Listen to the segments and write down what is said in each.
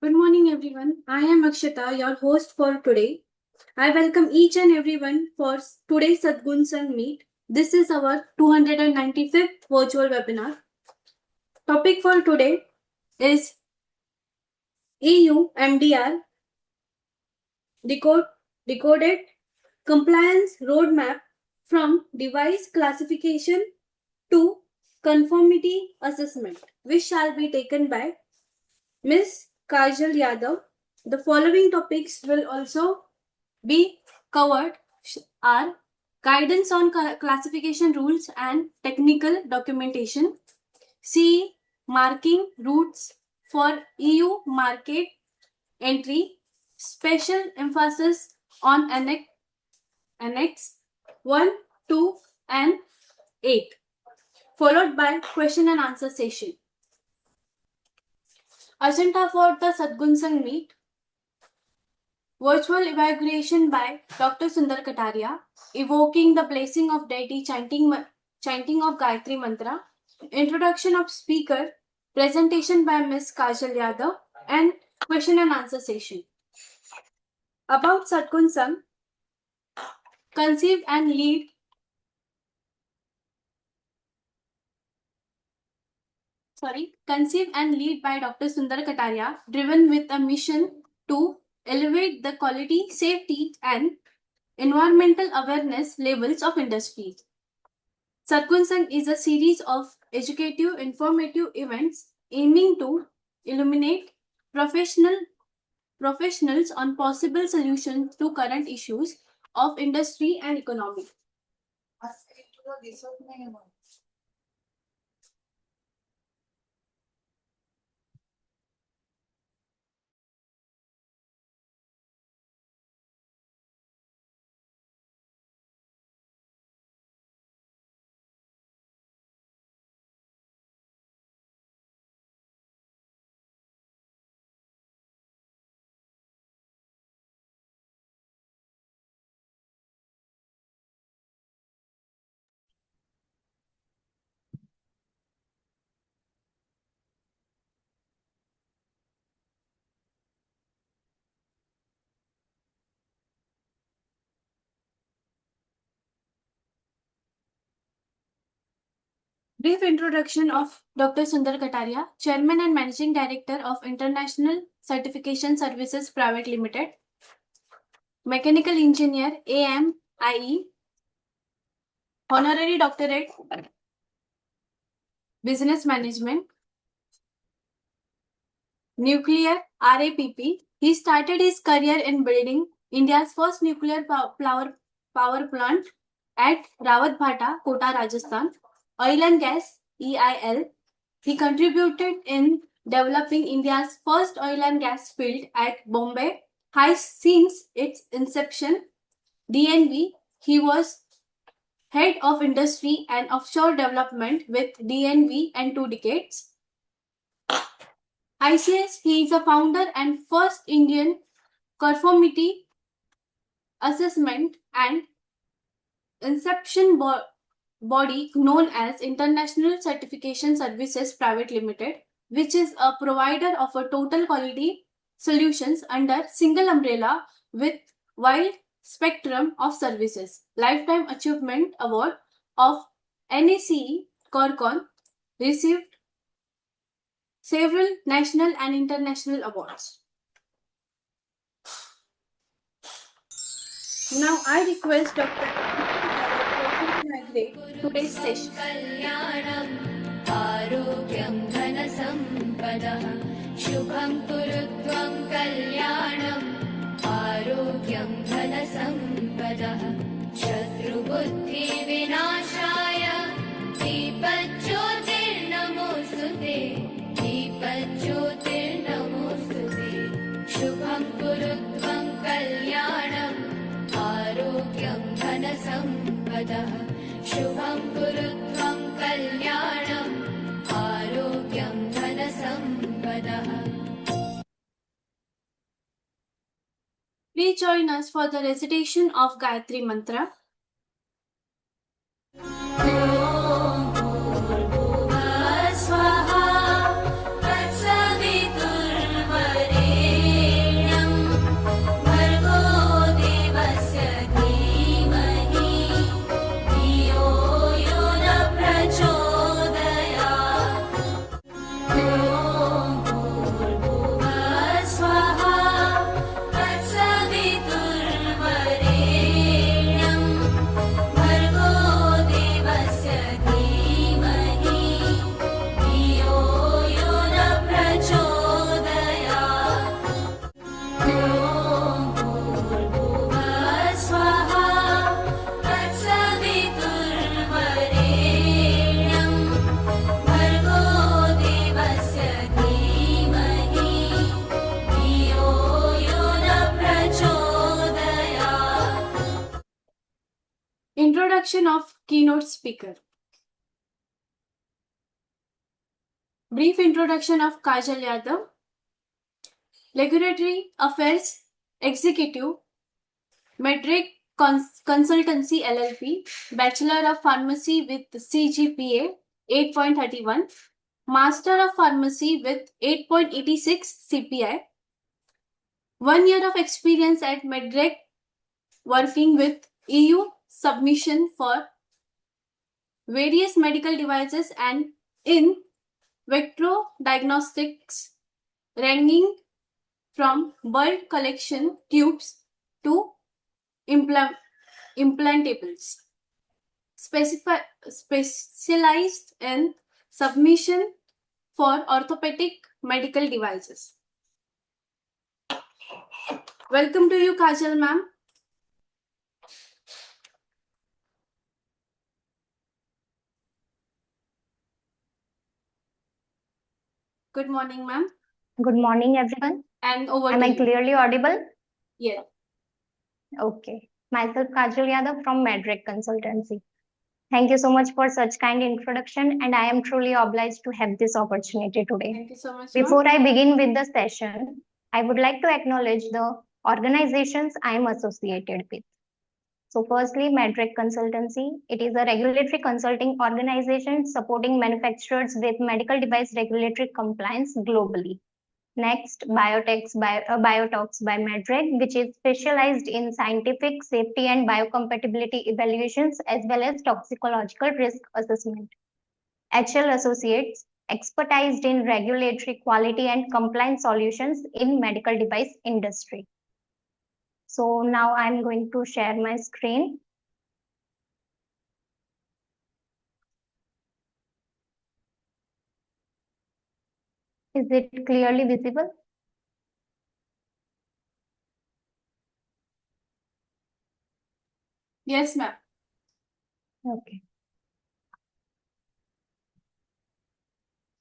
Good morning, everyone. I am Akshita, your host for today. I welcome each and everyone for today's Sadgun Sang Meet. This is our 295th virtual webinar. Topic for today is EUMDR Decoded Compliance Roadmap from Device Classification to Conformity Assessment, which shall be taken by Ms. Kajal Yadav. The following topics will also be covered are guidance on classification rules and technical documentation, CE marking routes for EU market entry, special emphasis on Annex 1, 2 and 8, followed by question and answer session. Agenda for the Sadgun Sang Meet: virtual evaluation by Dr. Sundar Kataria, evoking the blessing of deity, chanting of Gayatri Mantra, introduction of speaker, presentation by Ms. Kajal Yadav, and question and answer session. About Sadgun Sang, conceived and lead by Dr. Sundar Kataria, driven with a mission to elevate the quality, safety, and environmental awareness levels of industry. Sadgun Sang is a series of educative, informative events aiming to illuminate professionals on possible solutions to current issues of industry and economy. Brief introduction of Dr. Sundar Kataria, Chairman and Managing Director of International Certification Services Private Limited, Mechanical Engineer, AMIE, Honorary Doctorate, Business Management, Nuclear, RAPP. He started his career in building India's first nuclear power plant at Rawatbhata, Kota, Rajasthan. Oil and Gas, EIL. He contributed in developing India's first oil and gas field at Bombay. Since its inception, DNV, he was Head of Industry and Offshore Development with DNV and 2 decades. ICS, he is a founder and first Indian Conformity Assessment and Inception body known as International Certification Services Private Limited, which is a provider of a total quality solutions under single umbrella with wide spectrum of services. Lifetime Achievement Award of NACE Corcon, received several national and international awards. Now I request Dr. to inaugurate today's session. शुभं कुरुत्वं कल्याणम् आरोग्यं धनसम्पदः शत्रुबुद्धिविनाशाय दीपज्योतिर्नमोऽस्तुते दीपज्योतिर्नमोऽस्तुते शुभं कुरुत्वं कल्याणम् आरोग्यं धनसम्पदः शुभं कुरुत्वं कल्याणम् आरोग्यं धनसम्पदः. Please join us for the recitation of Gayatri Mantra. स्वाहा तत्सवितुर्वरेण्यम् Introduction of keynote speaker. Brief introduction of Kajal Yadav, Regulatory Affairs Executive, Medric Consultancy LLP, Bachelor of Pharmacy with CGPA 8.31, Master of Pharmacy with 8.86 CPI, 1 year of experience at Medric working with EU submission for various medical devices and in vitro diagnostics, ranging from bulk collection tubes to implantables. Specialized in submission for orthopedic medical devices. Welcome to you, Kajal ma'am. Good morning, ma'am. Good morning, everyone. And over Am to I you. clearly audible? Yes. Okay. Myself, Kajal Yadav from Medric Consultancy. Thank you so much for such kind introduction, and I am truly obliged to have this opportunity today. Thank you so much, Before ma'am. I begin with the session, I would like to acknowledge the organizations I am associated with. So firstly, Medric Consultancy. It is a regulatory consulting organization supporting manufacturers with medical device regulatory compliance globally. Next, Biotalks by Medreg, which is specialized in scientific, safety, and biocompatibility evaluations as well as toxicological risk assessment. HL Associates, expertised in regulatory quality and compliance solutions in medical device industry. So now I'm going to share my screen. Is it clearly visible? Yes, ma'am. Okay.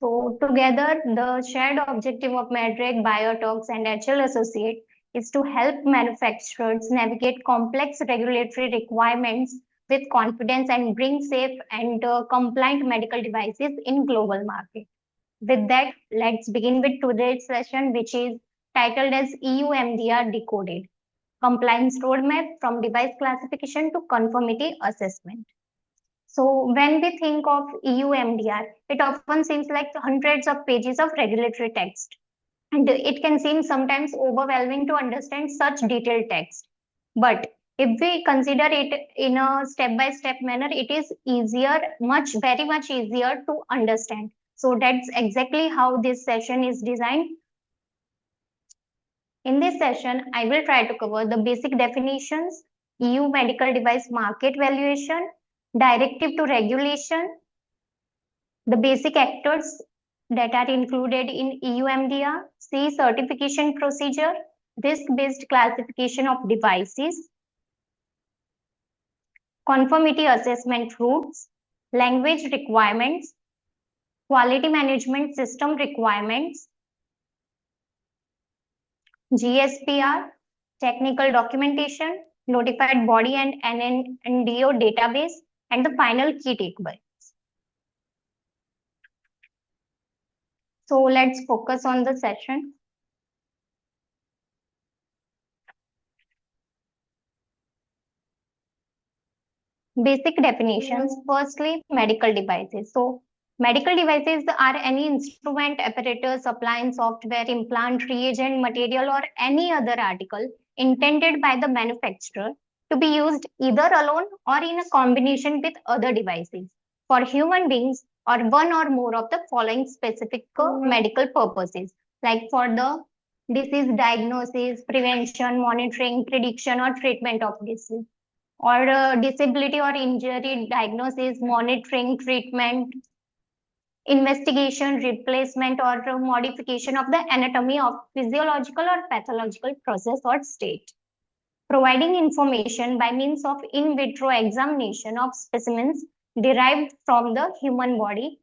So together, the shared objective of Medreg, Biotalks, and HL Associate is to help manufacturers navigate complex regulatory requirements with confidence and bring safe and compliant medical devices in global market. With that, let's begin with today's session, which is titled as EUMDR Decoded, Compliance Roadmap from Device Classification to Conformity Assessment. So when we think of EUMDR, it often seems like hundreds of pages of regulatory text. And it can seem sometimes overwhelming to understand such detailed text. But if we consider it in a step-by-step manner, it is easier, very much easier to understand. So that's exactly how this session is designed. In this session, I will try to cover the basic definitions, EU medical device market valuation, directive to regulation, the basic actors that are included in EUMDR, CECertification procedure, risk-based classification of devices, conformity assessment routes, language requirements, quality management system requirements, GSPR, technical documentation, notified body and NNDO database, and the final key takeaways. So let's focus on the session. Basic definitions. Firstly, medical devices. So medical devices are any instrument, apparatus, appliance, software, implant, reagent, material, or any other article intended by the manufacturer to be used either alone or in a combination with other devices for human beings or one or more of the following specific medical purposes, like for the disease diagnosis, prevention, monitoring, prediction, or treatment of disease, or disability or injury diagnosis, monitoring, treatment, investigation, replacement, or modification of the anatomy of physiological or pathological process or state. Providing information by means of in vitro examination of specimens derived from the human body,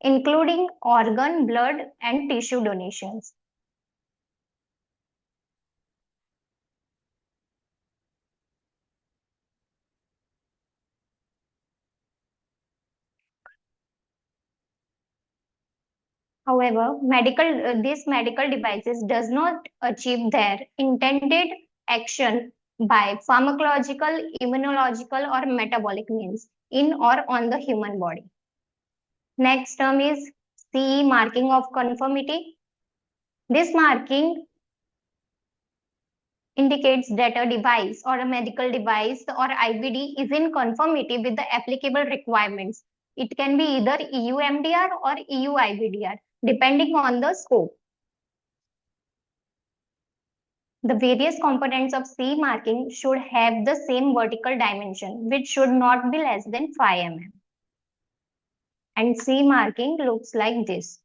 including organ, blood, and tissue donations. However, these medical devices does not achieve their intended action by pharmacological, immunological, or metabolic means in or on the human body. Next term is CE marking of conformity. This marking indicates that a device or a medical device or IVD is in conformity with the applicable requirements. It can be either EUMDR or EUIVDR, depending on the scope. The various components of CE marking should have the same vertical dimension, which should not be less than 5 mm. And CE marking looks like this.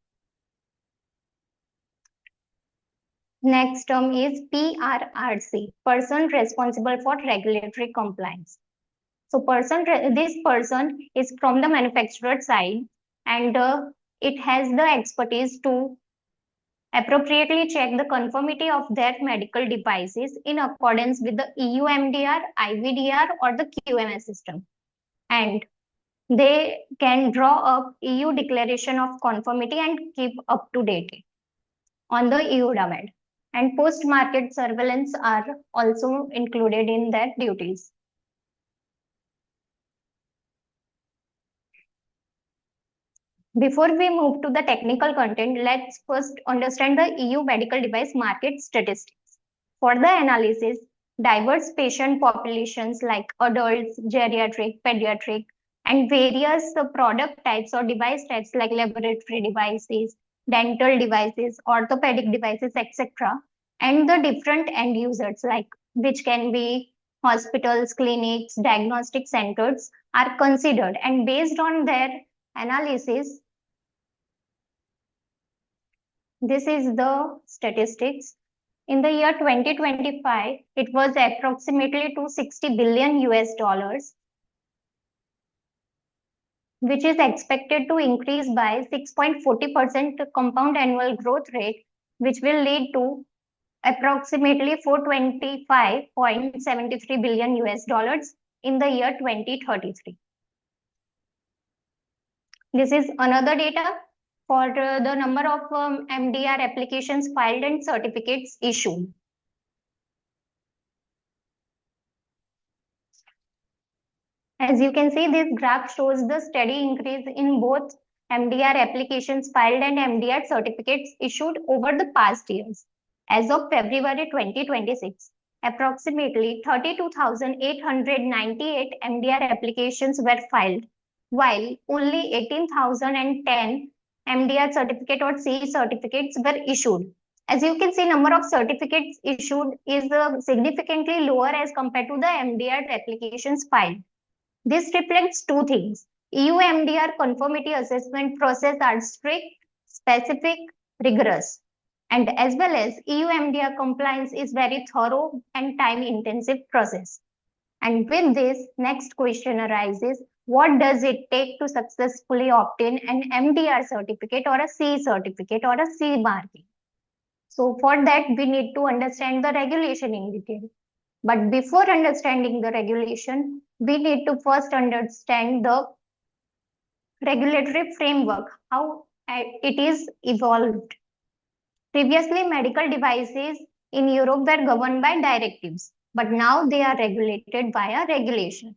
Next term is PRRC, person responsible for regulatory compliance. So this person is from the manufacturer side, and it has the expertise to appropriately check the conformity of their medical devices in accordance with the EUMDR, IVDR, or the QMS system. And they can draw up EU declaration of conformity and keep up to date on the EU domain. And post-market surveillance are also included in their duties. Before we move to the technical content, let's first understand the EU medical device market statistics. For the analysis, diverse patient populations like adults, geriatric, pediatric, and various product types or device types like laboratory devices, dental devices, orthopedic devices, etc., and the different end users like which can be hospitals, clinics, diagnostic centers are considered, and based on their analysis, this is the statistics. In the year 2025, it was approximately $260 billion US, which is expected to increase by 6.40% compound annual growth rate, which will lead to approximately $425.73 billion US in the year 2033. This is another data for the number of MDR applications filed and certificates issued. As you can see, this graph shows the steady increase in both MDR applications filed and MDR certificates issued over the past years. As of February 2026, approximately 32,898 MDR applications were filed, while only 18,010 MDR certificate or CE certificates were issued. As you can see, number of certificates issued is significantly lower as compared to the MDR applications filed. This reflects two things. EUMDR conformity assessment process are strict, specific, rigorous, and as well as EUMDR compliance is very thorough and time-intensive process. And with this, next question arises, what does it take to successfully obtain an MDR certificate or a CE certificate or a CE marking? So for that, we need to understand the regulation in detail. But before understanding the regulation, we need to first understand the regulatory framework, how it is evolved. Previously, medical devices in Europe were governed by directives, but now they are regulated via regulation.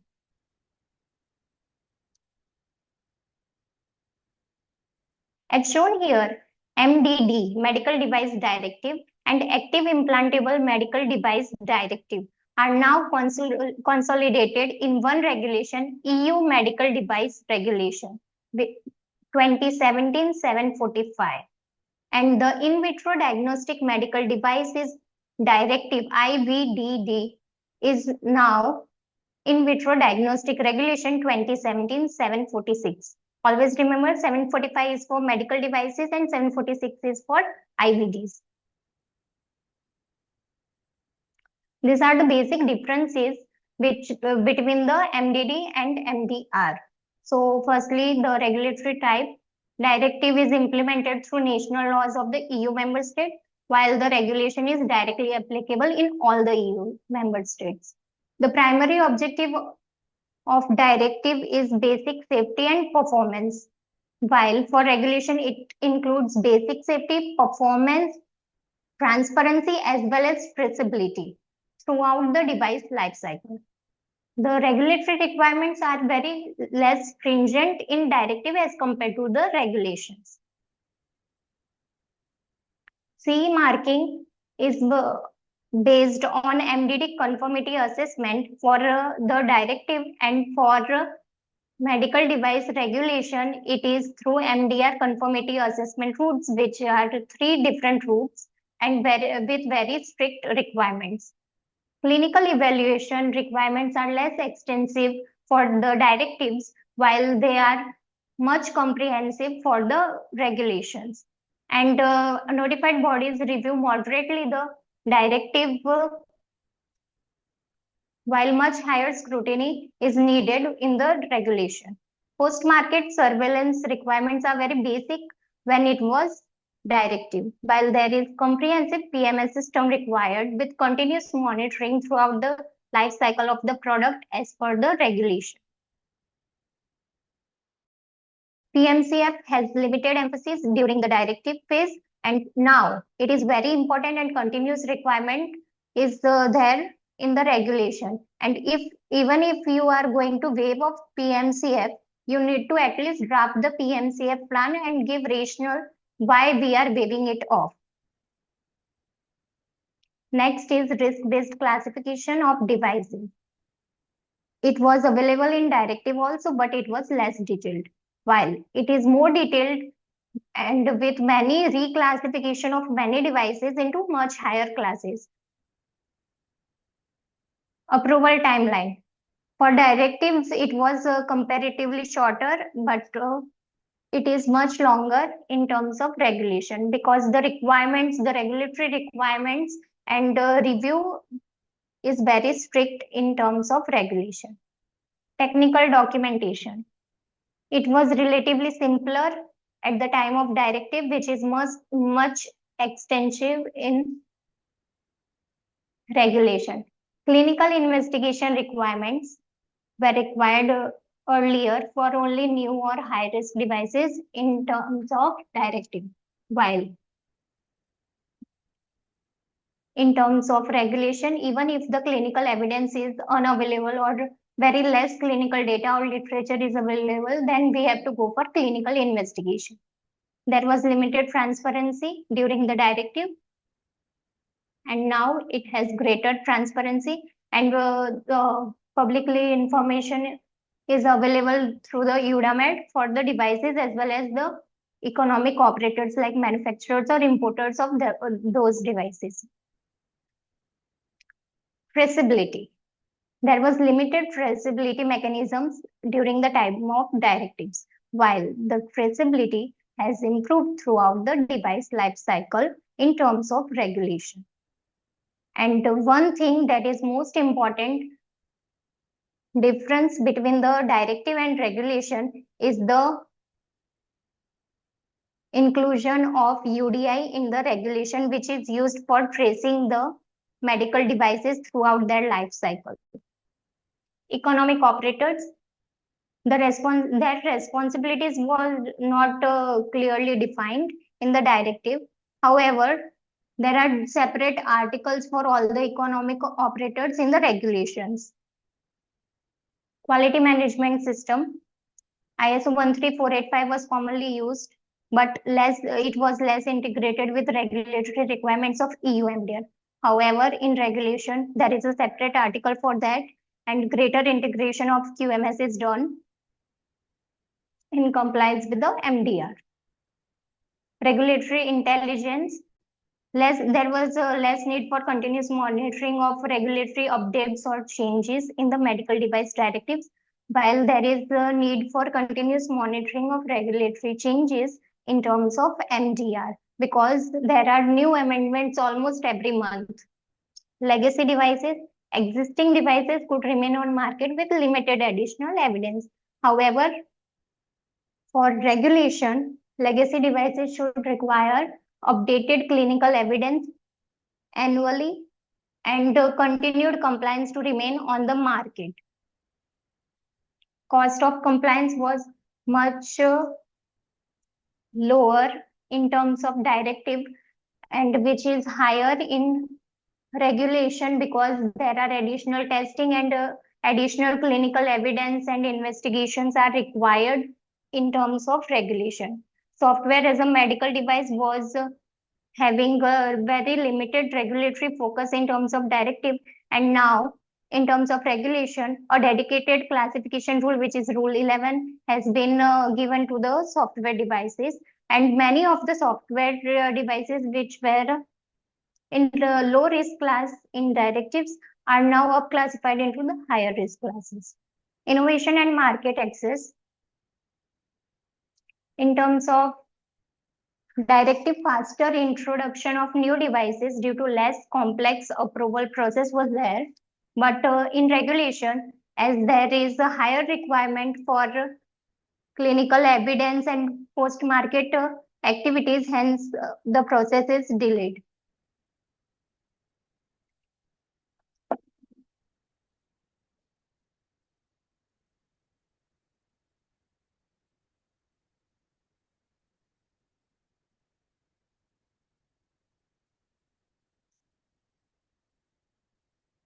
As shown here, MDD, Medical Device Directive, and Active Implantable Medical Device Directive are now consolidated in one regulation, EU Medical Device Regulation 2017-745. And the In Vitro Diagnostic Medical Devices Directive, IVDD, is now In Vitro Diagnostic Regulation 2017-746. Always remember 745 is for medical devices and 746 is for IVDs. These are the basic differences between the MDD and MDR. So firstly, the regulatory type. Directive is implemented through national laws of the EU member state, while the regulation is directly applicable in all the EU member states. The primary objective of directive is basic safety and performance. while for regulation, it includes basic safety, performance, transparency, as well as traceability throughout the device lifecycle. The regulatory requirements are very less stringent in directive as compared to the regulations. CE marking is based on MDD conformity assessment for the directive, and for medical device regulation, it is through MDR conformity assessment routes, which are three different routes and with very strict requirements. Clinical evaluation requirements are less extensive for the directives, while they are much comprehensive for the regulations. And notified bodies review moderately the directive, while much higher scrutiny is needed in the regulation. Post-market surveillance requirements are very basic when it was directive, while there is comprehensive PMS system required with continuous monitoring throughout the life cycle of the product as per the regulation. PMCF has limited emphasis during the directive phase, and now it is very important, and continuous requirement is there in the regulation. And even if you are going to waive off PMCF, you need to at least draft the PMCF plan and give rationale why we are waiving it off. Next is risk-based classification of devices. It was available in directive also, but it was less detailed, while it is more detailed and with many reclassification of many devices into much higher classes. Approval timeline. For directives, it was comparatively shorter, but it is much longer in terms of regulation, because the requirements, the regulatory requirements and review is very strict in terms of regulation. Technical documentation. It was relatively simpler at the time of directive, which is much extensive in regulation. Clinical investigation requirements were required earlier for only new or high-risk devices in terms of directive, while in terms of regulation, even if the clinical evidence is unavailable or very less clinical data or literature is available, then we have to go for clinical investigation. There was limited transparency during the directive, and now it has greater transparency, and the publicly information is available through the EURMED for the devices as well as the economic operators like manufacturers or importers of those devices. Traceability. There was limited traceability mechanisms during the time of directives, while the traceability has improved throughout the device life cycle in terms of regulation. And the one thing that is most important difference between the directive and regulation is the inclusion of UDI in the regulation, which is used for tracing the medical devices throughout their life cycle. Economic operators, their responsibilities was not clearly defined in the directive. However, there are separate articles for all the economic operators in the regulations. Quality management system, ISO 13485 was commonly used, but it was less integrated with regulatory requirements of EUMDR. However, in regulation, there is a separate article for that, and greater integration of QMS is done in compliance with the MDR. Regulatory intelligence, there was less need for continuous monitoring of regulatory updates or changes in the medical device directives, while there is a need for continuous monitoring of regulatory changes in terms of MDR, because there are new amendments almost every month. Legacy devices, existing devices could remain on market with limited additional evidence. However, for regulation, legacy devices should require updated clinical evidence annually and continued compliance to remain on the market. Cost of compliance was much lower in terms of directive and which is higher in regulation because there are additional testing and additional clinical evidence and investigations are required in terms of regulation. Software as a medical device was having a very limited regulatory focus in terms of directive, and now in terms of regulation a dedicated classification rule, which is rule 11, has been given to the software devices, and many of the software devices which were in the low risk class in directives are now up classified into the higher risk classes. Innovation and market access. In terms of directive, faster introduction of new devices due to less complex approval process was there. But in regulation, as there is a higher requirement for clinical evidence and post-market activities, hence the process is delayed.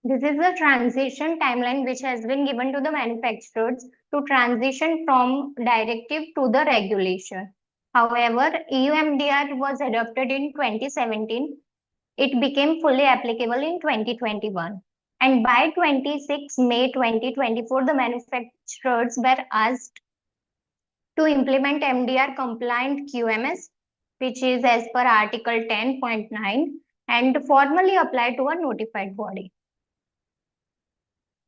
This is the transition timeline which has been given to the manufacturers to transition from directive to the regulation. However, EUMDR was adopted in 2017. It became fully applicable in 2021. And by 26 May 2024, the manufacturers were asked to implement MDR compliant QMS, which is as per Article 10.9, and formally apply to a notified body.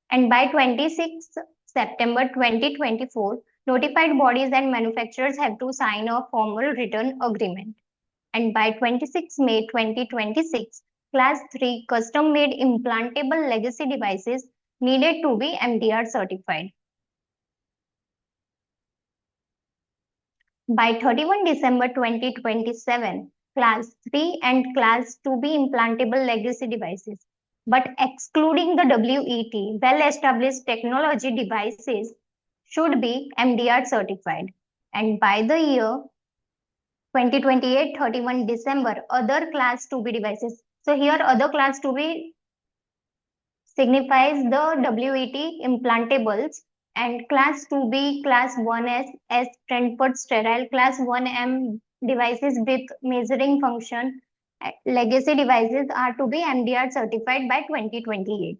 And by 26 September 2024, notified bodies and manufacturers have to sign a formal written agreement. And by 26 May 2026, Class 3 custom-made implantable legacy devices needed to be MDR certified. By 31 December 2027, Class 3 and Class 2B implantable legacy devices, but excluding the WET, well-established technology devices, should be MDR certified. And by the year 2028, 31 December, other Class 2B devices. So here other Class 2B signifies the WET implantables, and Class 2B, Class 1S as Frankfurt sterile, Class 1M devices with measuring function, legacy devices are to be MDR certified by 2028.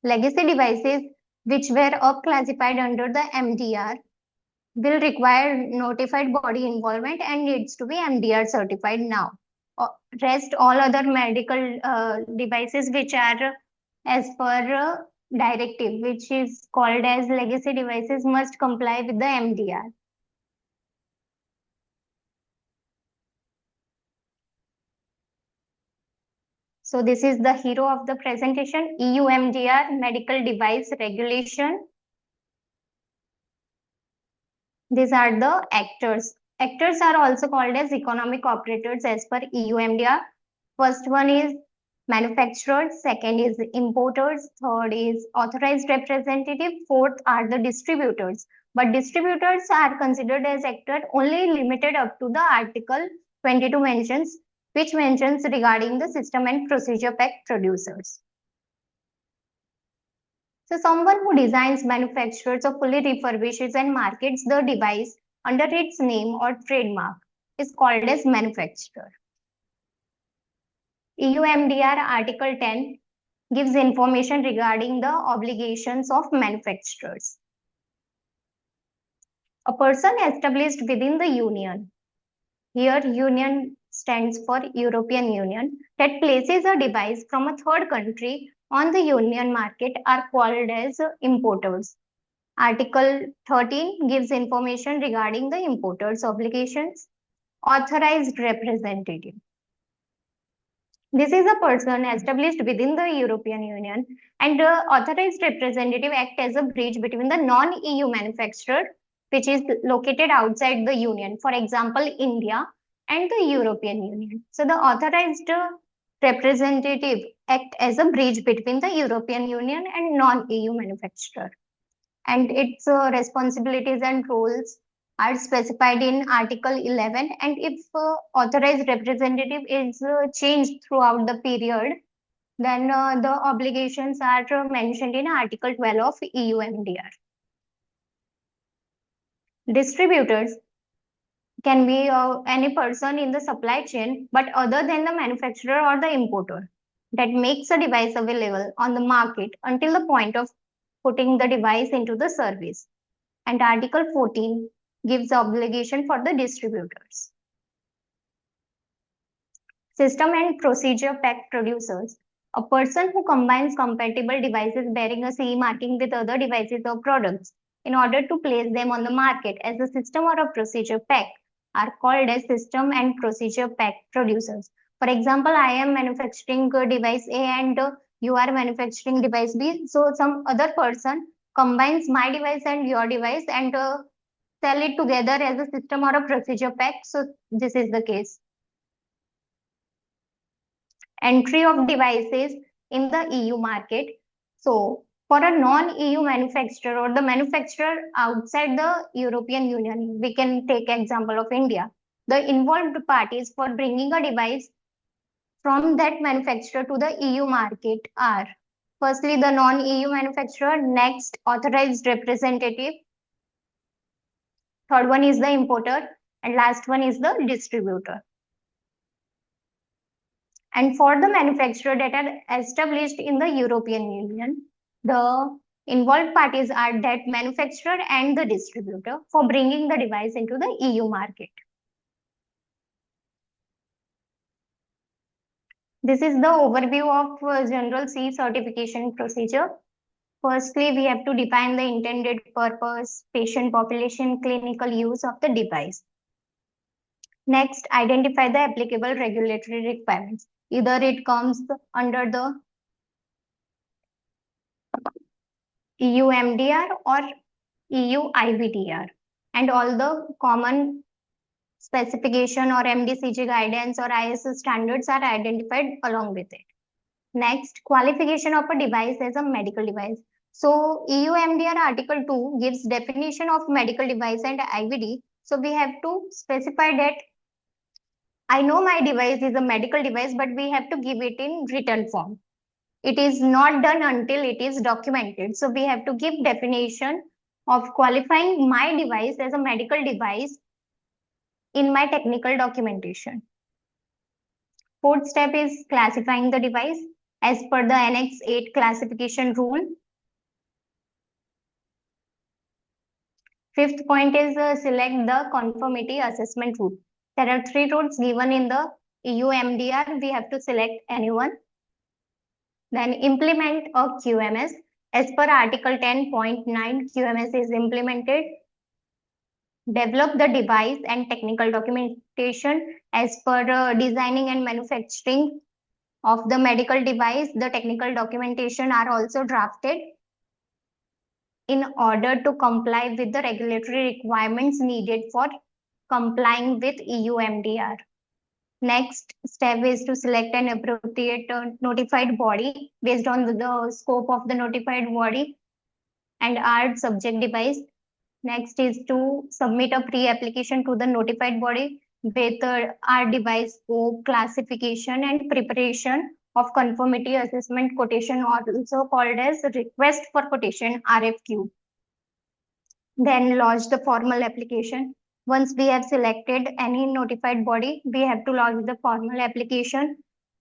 Legacy devices which were up classified under the MDR will require notified body involvement and needs to be MDR certified now. Rest all other medical devices which are as per directive, which is called as legacy devices, must comply with the MDR. So this is the hero of the presentation, EUMDR Medical Device Regulation. These are the actors. Actors are also called as economic operators as per EUMDR. First one is manufacturers, second is importers, third is authorized representative, fourth are the distributors. But distributors are considered as actor only limited up to the Article 22 mentions, which mentions regarding the system and procedure pack producers. So someone who designs, manufactures, or fully refurbishes and markets the device under its name or trademark is called as manufacturer. EUMDR Article 10 gives information regarding the obligations of manufacturers. A person established within the Union, here Union stands for European Union, that places a device from a third country on the Union market are called as importers. Article 13 gives information regarding the importers' obligations. Authorized representative. This is a person established within the European Union, and the authorized representative acts as a bridge between the non-EU manufacturer, which is located outside the Union, for example, India, and the European Union. So the authorized representative act as a bridge between the European Union and non-EU manufacturer. And its responsibilities and roles are specified in Article 11, and if authorized representative is changed throughout the period, then the obligations are mentioned in Article 12 of EUMDR. Distributors can be any person in the supply chain, but other than the manufacturer or the importer, that makes a device available on the market until the point of putting the device into the service. And Article 14 gives obligation for the distributors. System and procedure pack producers. A person who combines compatible devices bearing a CE marking with other devices or products in order to place them on the market as a system or a procedure pack are called as system and procedure pack producers. For example, I am manufacturing device A and you are manufacturing device B. So some other person combines my device and your device and sell it together as a system or a procedure pack. So this is the case. Entry of devices in the EU market. So for a non-EU manufacturer or the manufacturer outside the European Union, we can take example of India. The involved parties for bringing a device from that manufacturer to the EU market are firstly the non-EU manufacturer, next authorized representative, third one is the importer, and last one is the distributor. And for the manufacturer that are established in the European Union, the involved parties are that manufacturer and the distributor for bringing the device into the EU market. This is the overview of general CE certification procedure. Firstly, we have to define the intended purpose, patient population, clinical use of the device. Next, identify the applicable regulatory requirements. Either it comes under the EUMDR or EUIVDR, and all the common specification or MDCG guidance or ISO standards are identified along with it. Next, qualification of a device as a medical device. So EUMDR Article 2 gives definition of medical device and IVD. So we have to specify that I know my device is a medical device, but we have to give it in written form. It is not done until it is documented. So we have to give definition of qualifying my device as a medical device in my technical documentation. Fourth step is classifying the device as per the Annex 8 classification rule. Fifth point is select the conformity assessment route. There are 3 routes given in the EUMDR. We have to select any one. Then implement a QMS. As per Article 10.9, QMS is implemented. Develop the device and technical documentation as per designing and manufacturing of the medical device. The technical documentation are also drafted in order to comply with the regulatory requirements needed for complying with EUMDR. Next step is to select an appropriate notified body based on the scope of the notified body and our subject device. Next is to submit a pre-application to the notified body with our device scope, classification, and preparation of conformity assessment quotation, also called as request for quotation, RFQ. Then lodge the formal application. Once we have selected any notified body, we have to lodge the formal application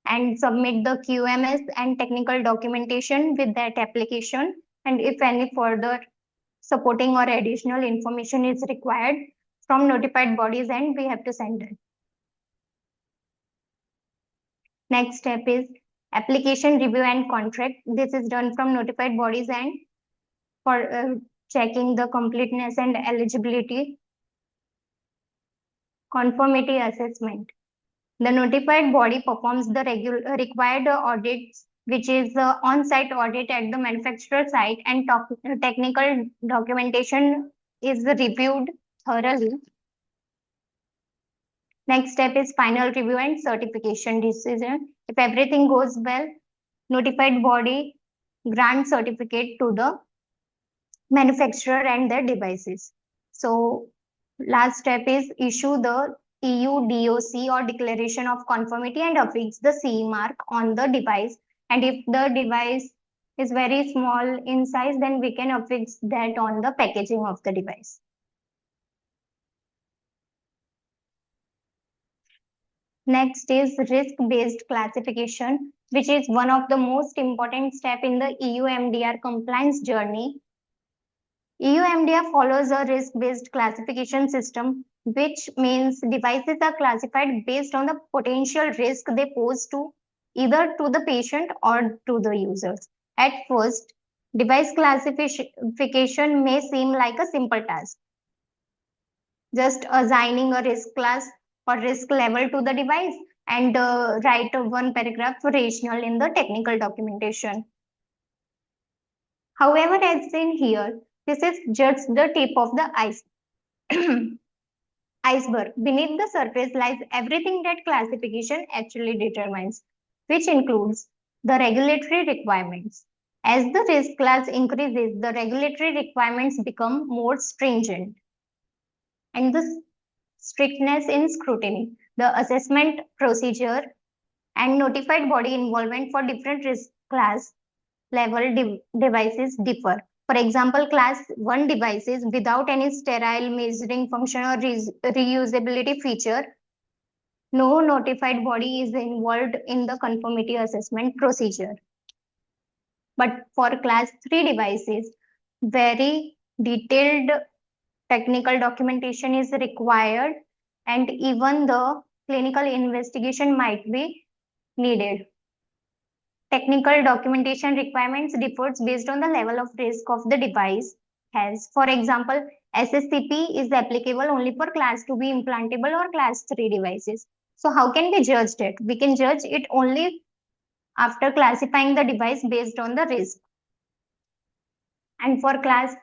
and submit the QMS and technical documentation with that application. And if any further supporting or additional information is required from notified bodies, and we have to send it. Next step is application review and contract. This is done from notified bodies and for checking the completeness and eligibility. Conformity assessment. The notified body performs the required audits, which is on-site audit at the manufacturer site, and technical documentation is reviewed thoroughly. Next step is final review and certification decision. If everything goes well, notified body grants certificate to the manufacturer and their devices. So Last step is issue the EUDOC or Declaration of Conformity and affix the CE mark on the device. And if the device is very small in size, then we can affix that on the packaging of the device. Next is risk-based classification, which is one of the most important steps in the EUMDR compliance journey. EUMDR follows a risk-based classification system, which means devices are classified based on the potential risk they pose to either to the patient or to the users. At first, device classification may seem like a simple task, just assigning a risk class or risk level to the device and write one paragraph rational in the technical documentation. However, as seen here, this is just the tip of the iceberg. Beneath the surface lies everything that classification actually determines, which includes the regulatory requirements. As the risk class increases, the regulatory requirements become more stringent. And the strictness in scrutiny, the assessment procedure, and notified body involvement for different risk class level devices differ. For example, class 1 devices without any sterile measuring function or reusability feature, no notified body is involved in the conformity assessment procedure. But for class 3 devices, very detailed technical documentation is required and even the clinical investigation might be needed. Technical documentation requirements differs based on the level of risk of the device has. For example, SSCP is applicable only for class 2B implantable or class 3 devices. So how can we judge it? We can judge it only after classifying the device based on the risk. And for class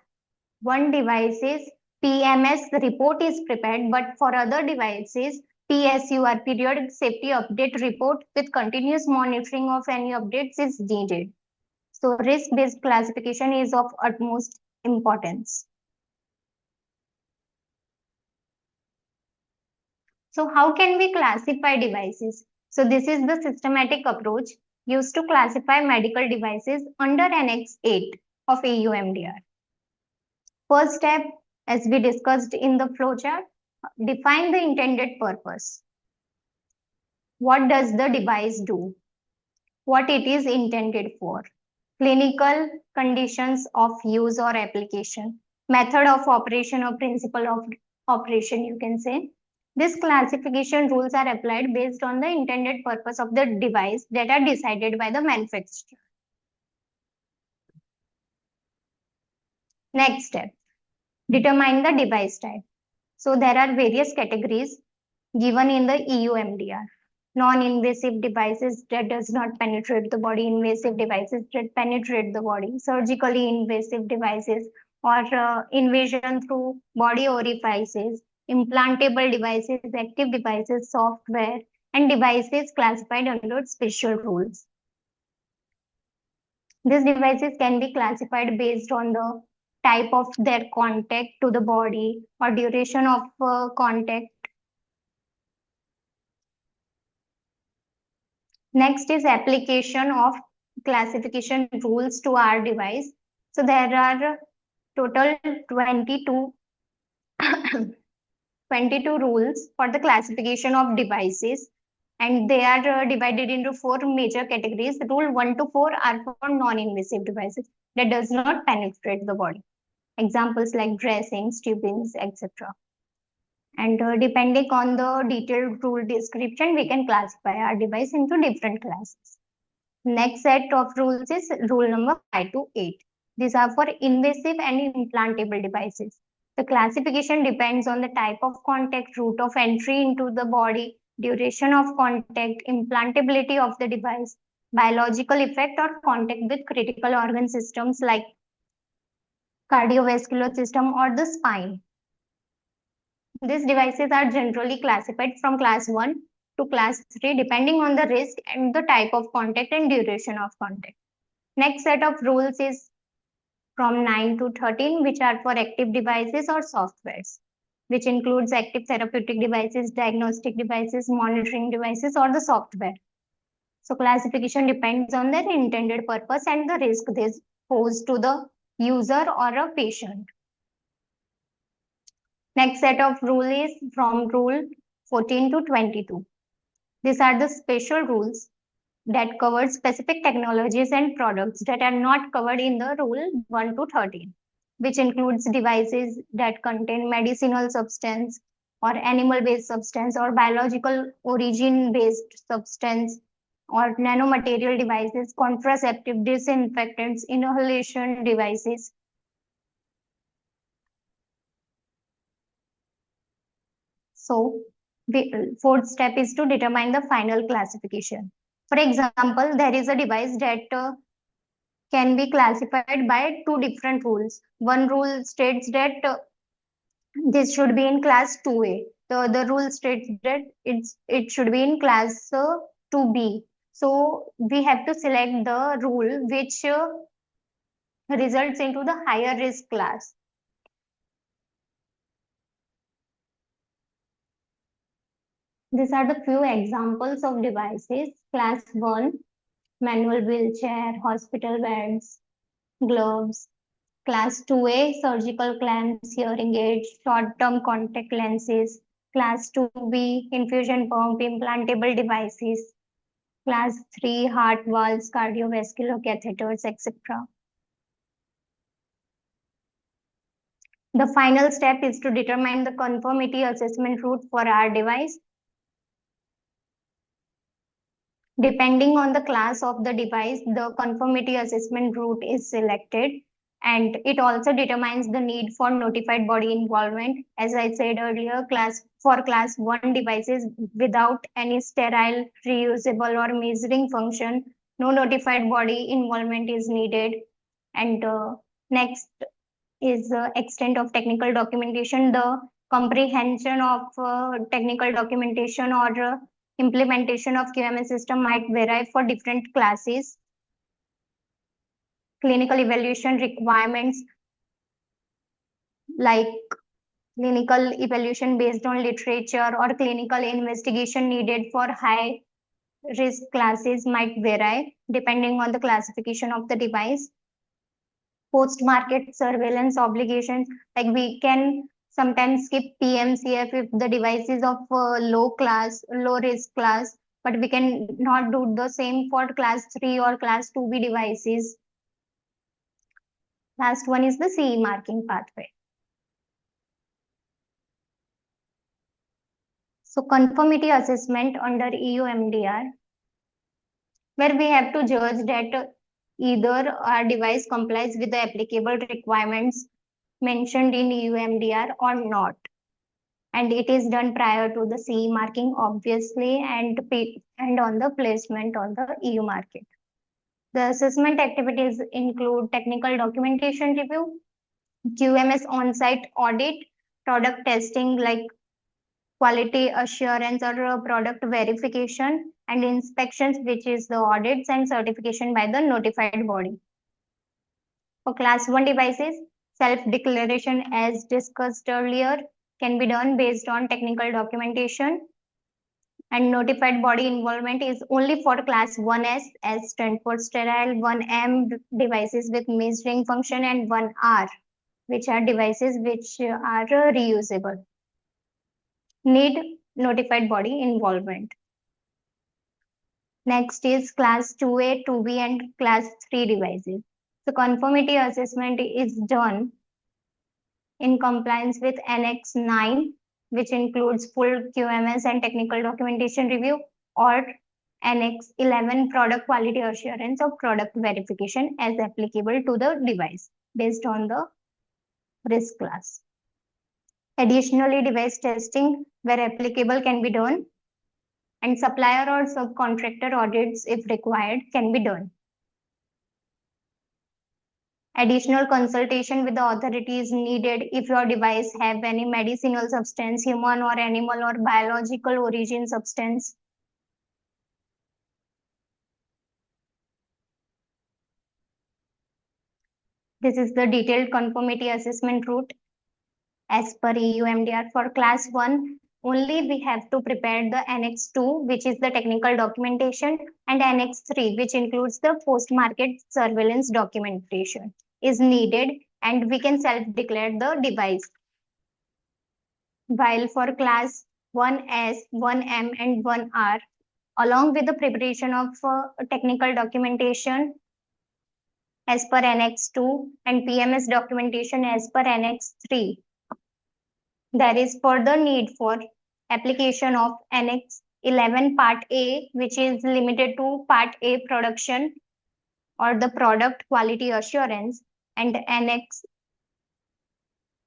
1 devices, PMS report is prepared, but for other devices, PSUR periodic safety update report with continuous monitoring of any updates is needed. So risk-based classification is of utmost importance. So how can we classify devices? So this is the systematic approach used to classify medical devices under Annex 8 of EUMDR. First step, as we discussed in the flowchart, define the intended purpose. What does the device do? What it is intended for? Clinical conditions of use or application. Method of operation or principle of operation, you can say. These classification rules are applied based on the intended purpose of the device that are decided by the manufacturer. Next step, determine the device type. So there are various categories given in the EUMDR. Non-invasive devices that does not penetrate the body, invasive devices that penetrate the body, surgically invasive devices or invasion through body orifices, implantable devices, active devices, software, and devices classified under special rules. These devices can be classified based on the type of their contact to the body or duration of contact. Next is application of classification rules to our device. So there are total 22 rules for the classification of devices, and they are divided into 4 major categories. Rule 1 to 4 are for non-invasive devices that does not penetrate the body. Examples like dressings, tubings, etc. And depending on the detailed rule description, we can classify our device into different classes. Next set of rules is rule number 5 to 8. These are for invasive and implantable devices. The classification depends on the type of contact, route of entry into the body, duration of contact, implantability of the device, biological effect or contact with critical organ systems like cardiovascular system or the spine. These devices are generally classified from class 1 to class 3 depending on the risk and the type of contact and duration of contact. Next set of rules is from 9 to 13, which are for active devices or softwares. which includes active therapeutic devices, diagnostic devices, monitoring devices, or the software. So classification depends on their intended purpose and the risk they pose to the user or a patient. Next set of rule is from rule 14 to 22. These are the special rules that cover specific technologies and products that are not covered in the rule 1 to 13, which includes devices that contain medicinal substance or animal-based substance or biological origin-based substance or nanomaterial devices, contraceptive, disinfectants, inhalation devices. So the fourth step is to determine the final classification. For example, there is a device that can be classified by two different rules. One rule states that this should be in class 2A. The other rule states that it should be in class 2B. So we have to select the rule which results into the higher risk class. These are the few examples of devices. Class 1, manual wheelchair, hospital beds, gloves. Class 2A, surgical clamps, hearing aids, short-term contact lenses. Class 2B, infusion pump, implantable devices. Class 3, heart valves, cardiovascular catheters, etc. The final step is to determine the conformity assessment route for our device. Depending on the class of the device, the conformity assessment route is selected, and it also determines the need for notified body involvement. As I said earlier, class 1 devices without any sterile, reusable, or measuring function, no notified body involvement is needed. And next is the extent of technical documentation. The comprehension of technical documentation or implementation of QMS system might vary for different classes. Clinical evaluation requirements like clinical evaluation based on literature or clinical investigation needed for high risk classes might vary depending on the classification of the device. Post-market surveillance obligations, like we can sometimes skip PMCF if the device is of low risk class, but we can not do the same for class 3 or class 2B devices. Last one is the CE marking pathway. So conformity assessment under EUMDR, where we have to judge that either our device complies with the applicable requirements mentioned in EUMDR or not. And it is done prior to the CE marking, obviously, and on the placement on the EU market. The assessment activities include technical documentation review, QMS on-site audit, product testing like quality assurance or product verification, and inspections, which is the audits and certification by the notified body. For class 1 devices, self-declaration, as discussed earlier, can be done based on technical documentation, and notified body involvement is only for class 1S, as stand for sterile, 1M devices with measuring function, and 1R, which are devices which are reusable. Need notified body involvement. Next is class 2A, 2B, and class 3 devices. So conformity assessment is done in compliance with Annex 9, which includes full QMS and technical documentation review, or Annex 11, product quality assurance or product verification as applicable to the device based on the risk class. Additionally, device testing where applicable can be done, and supplier or subcontractor audits, if required, can be done. Additional consultation with the authority is needed if your device have any medicinal substance, human or animal or biological origin substance. This is the detailed conformity assessment route. as per EUMDR. For class 1, only we have to prepare the Annex 2, which is the technical documentation, and Annex 3, which includes the post-market surveillance documentation, is needed, and we can self-declare the device. While for class 1S, 1M, and 1R, along with the preparation of technical documentation as per Annex 2 and PMS documentation as per Annex 3, there is further need for application of Annex 11 Part A, which is limited to Part A production or the product quality assurance, and Annex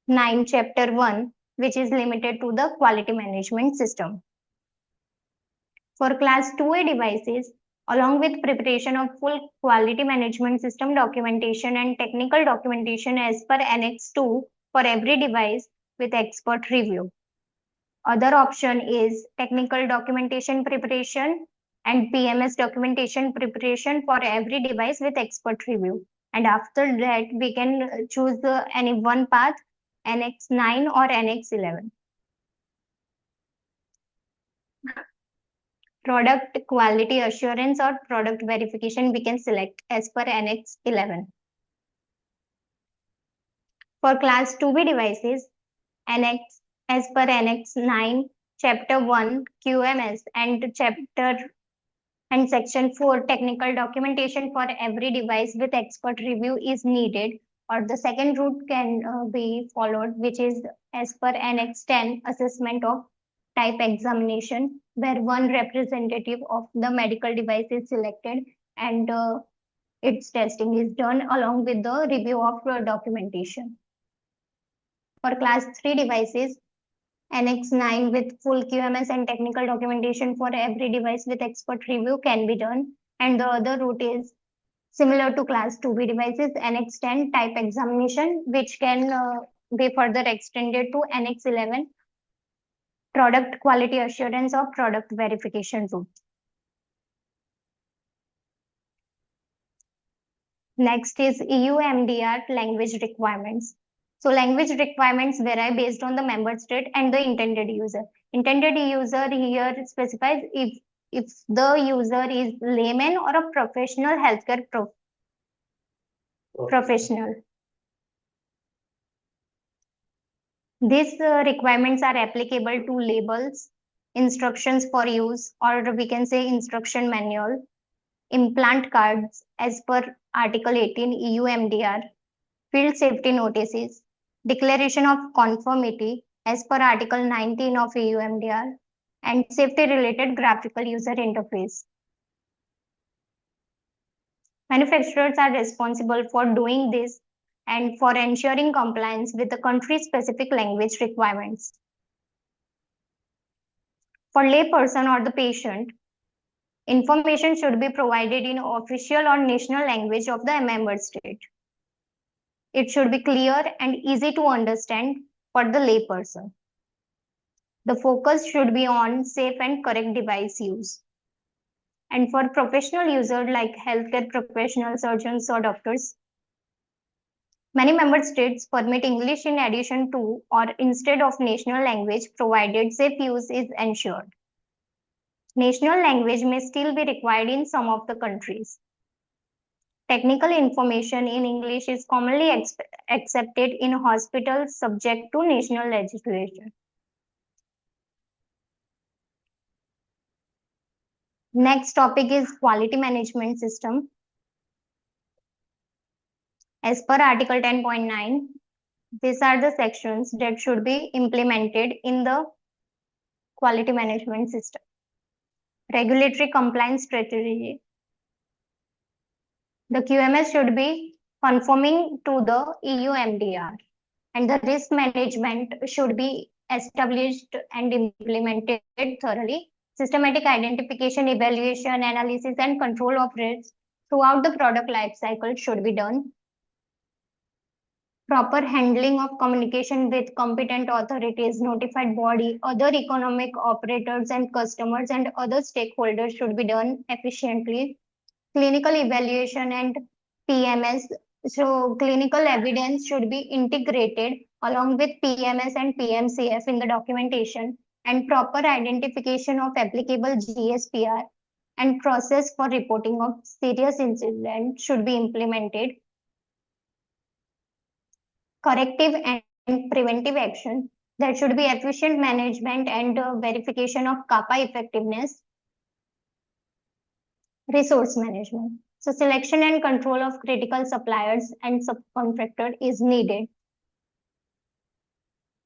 9 Chapter 1, which is limited to the quality management system. For class 2A devices, along with preparation of full quality management system documentation and technical documentation as per Annex 2 for every device with expert review. Other option is technical documentation preparation and PMS documentation preparation for every device with expert review. And after that, we can choose any one path, Annex 9 or Annex 11. Product quality assurance or product verification we can select as per Annex 11. For class 2B devices, as per Annex 9, Chapter 1 QMS and Section 4 technical documentation for every device with expert review is needed, or the second route can be followed, which is as per Annex 10 assessment of type examination, where one representative of the medical device is selected and its testing is done along with the review of documentation. For class 3 devices, Annex 9 with full QMS and technical documentation for every device with expert review can be done. And the other route is similar to class 2B devices, Annex 10 type examination, which can be further extended to Annex 11, product quality assurance or product verification route. Next is EUMDR language requirements. So language requirements vary based on the member state and the intended user. Intended user here specifies if the user is layman or a professional healthcare professional. These requirements are applicable to labels, instructions for use, or we can say instruction manual, implant cards as per Article 18 EUMDR, field safety notices, declaration of conformity as per Article 19 of EUMDR, and safety-related graphical user interface. Manufacturers are responsible for doing this and for ensuring compliance with the country-specific language requirements. For layperson or the patient, information should be provided in official or national language of the member state. It should be clear and easy to understand for the layperson. The focus should be on safe and correct device use. And for professional users like healthcare professionals, surgeons, or doctors, many member states permit English in addition to or instead of national language, provided safe use is ensured. National language may still be required in some of the countries. Technical information in English is commonly accepted in hospitals subject to national legislation. Next topic is quality management system. As per Article 10.9, these are the sections that should be implemented in the quality management system. Regulatory compliance strategy. The QMS should be conforming to the EUMDR, and the risk management should be established and implemented thoroughly. Systematic identification, evaluation, analysis, and control of risks throughout the product life cycle should be done. Proper handling of communication with competent authorities, notified body, other economic operators and customers and other stakeholders should be done efficiently. Clinical evaluation and PMS So clinical evidence should be integrated along with PMS and PMCF in the documentation, and proper identification of applicable GSPR and process for reporting of serious incidents should be implemented. Corrective and preventive action, there should be efficient management and verification of CAPA effectiveness. Resource management. So selection and control of critical suppliers and subcontractor is needed.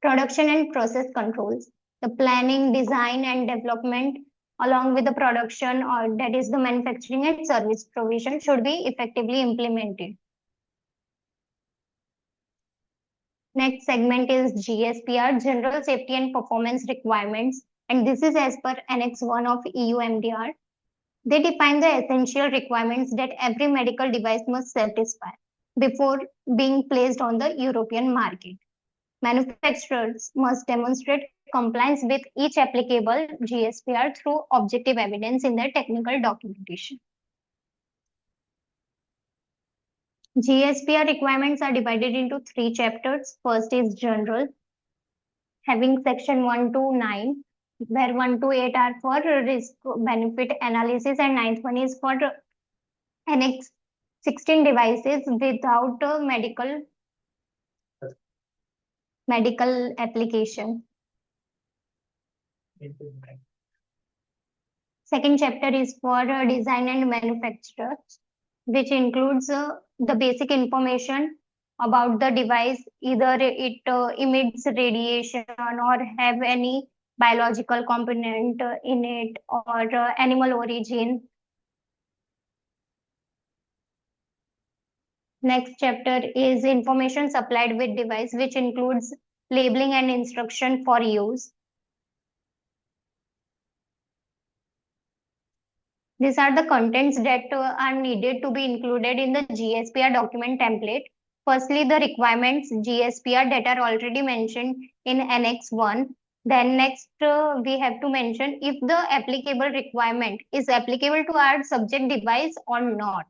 Production and process controls. The planning, design, and development along with the production, or that is the manufacturing and service provision, should be effectively implemented. Next segment is GSPR, General Safety and Performance Requirements, and this is as per Annex 1 of EUMDR. They define the essential requirements that every medical device must satisfy before being placed on the European market. Manufacturers must demonstrate compliance with each applicable GSPR through objective evidence in their technical documentation. GSPR requirements are divided into 3 chapters. First is general, having section 1 to 9, where 1 to 8 are for risk benefit analysis, and 9th one is for Annex 16 devices without medical application. Second chapter is for design and manufacture, which includes the basic information about the device, either it emits radiation or have any biological component in it, or animal origin. Next chapter is information supplied with device, which includes labeling and instruction for use. These are the contents that are needed to be included in the GSPR document template. Firstly, the requirements GSPR that are already mentioned in Annex 1. Then next, we have to mention if the applicable requirement is applicable to our subject device or not.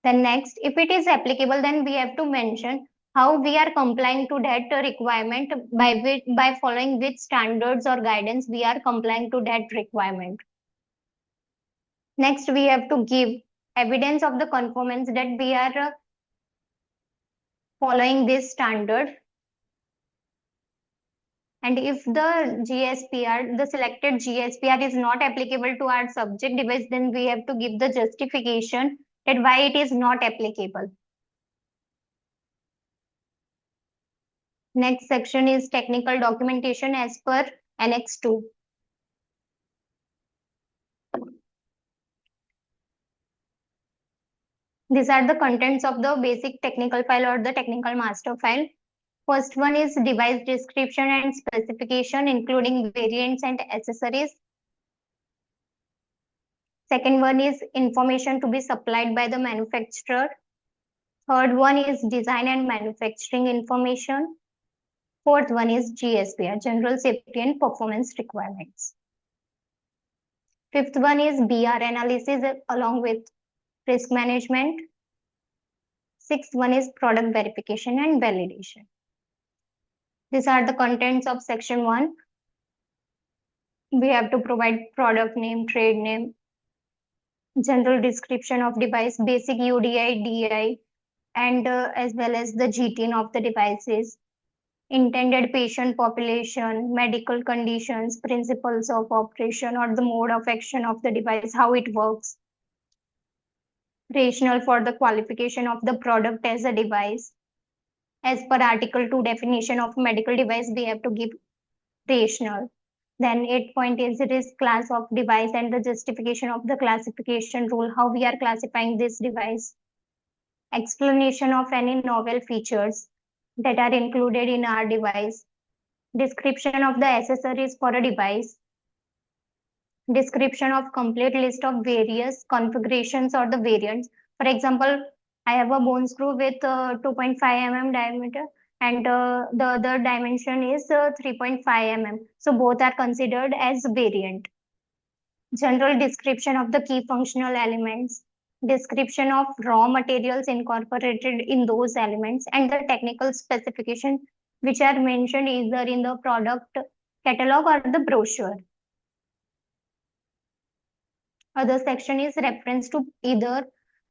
Then next, if it is applicable, then we have to mention how we are complying to that requirement, by following which standards or guidance we are complying to that requirement. Next, we have to give evidence of the conformance that we are following this standard. And if the GSPR, the selected GSPR is not applicable to our subject device, then we have to give the justification that why it is not applicable. Next section is technical documentation as per Annex 2. These are the contents of the basic technical file or the technical master file. First one is device description and specification, including variants and accessories. Second one is information to be supplied by the manufacturer. Third one is design and manufacturing information. Fourth one is GSPR, General Safety and Performance Requirements. Fifth one is BR analysis along with risk management. Sixth one is product verification and validation. These are the contents of section 1. We have to provide product name, trade name, general description of device, basic UDI, DI, and as well as the GTN of the devices, intended patient population, medical conditions, principles of operation or the mode of action of the device, how it works, rationale for the qualification of the product as a device. As per Article 2 definition of medical device, we have to give rationale. Then 8 point is risk class of device and the justification of the classification rule, how we are classifying this device. Explanation of any novel features that are included in our device. Description of the accessories for a device. Description of complete list of various configurations or the variants. For example, I have a bone screw with 2.5 mm diameter, and the other dimension is 3.5 mm. So both are considered as variant. General description of the key functional elements. description of raw materials incorporated in those elements, and the technical specification which are mentioned either in the product catalog or the brochure. Other section is reference to either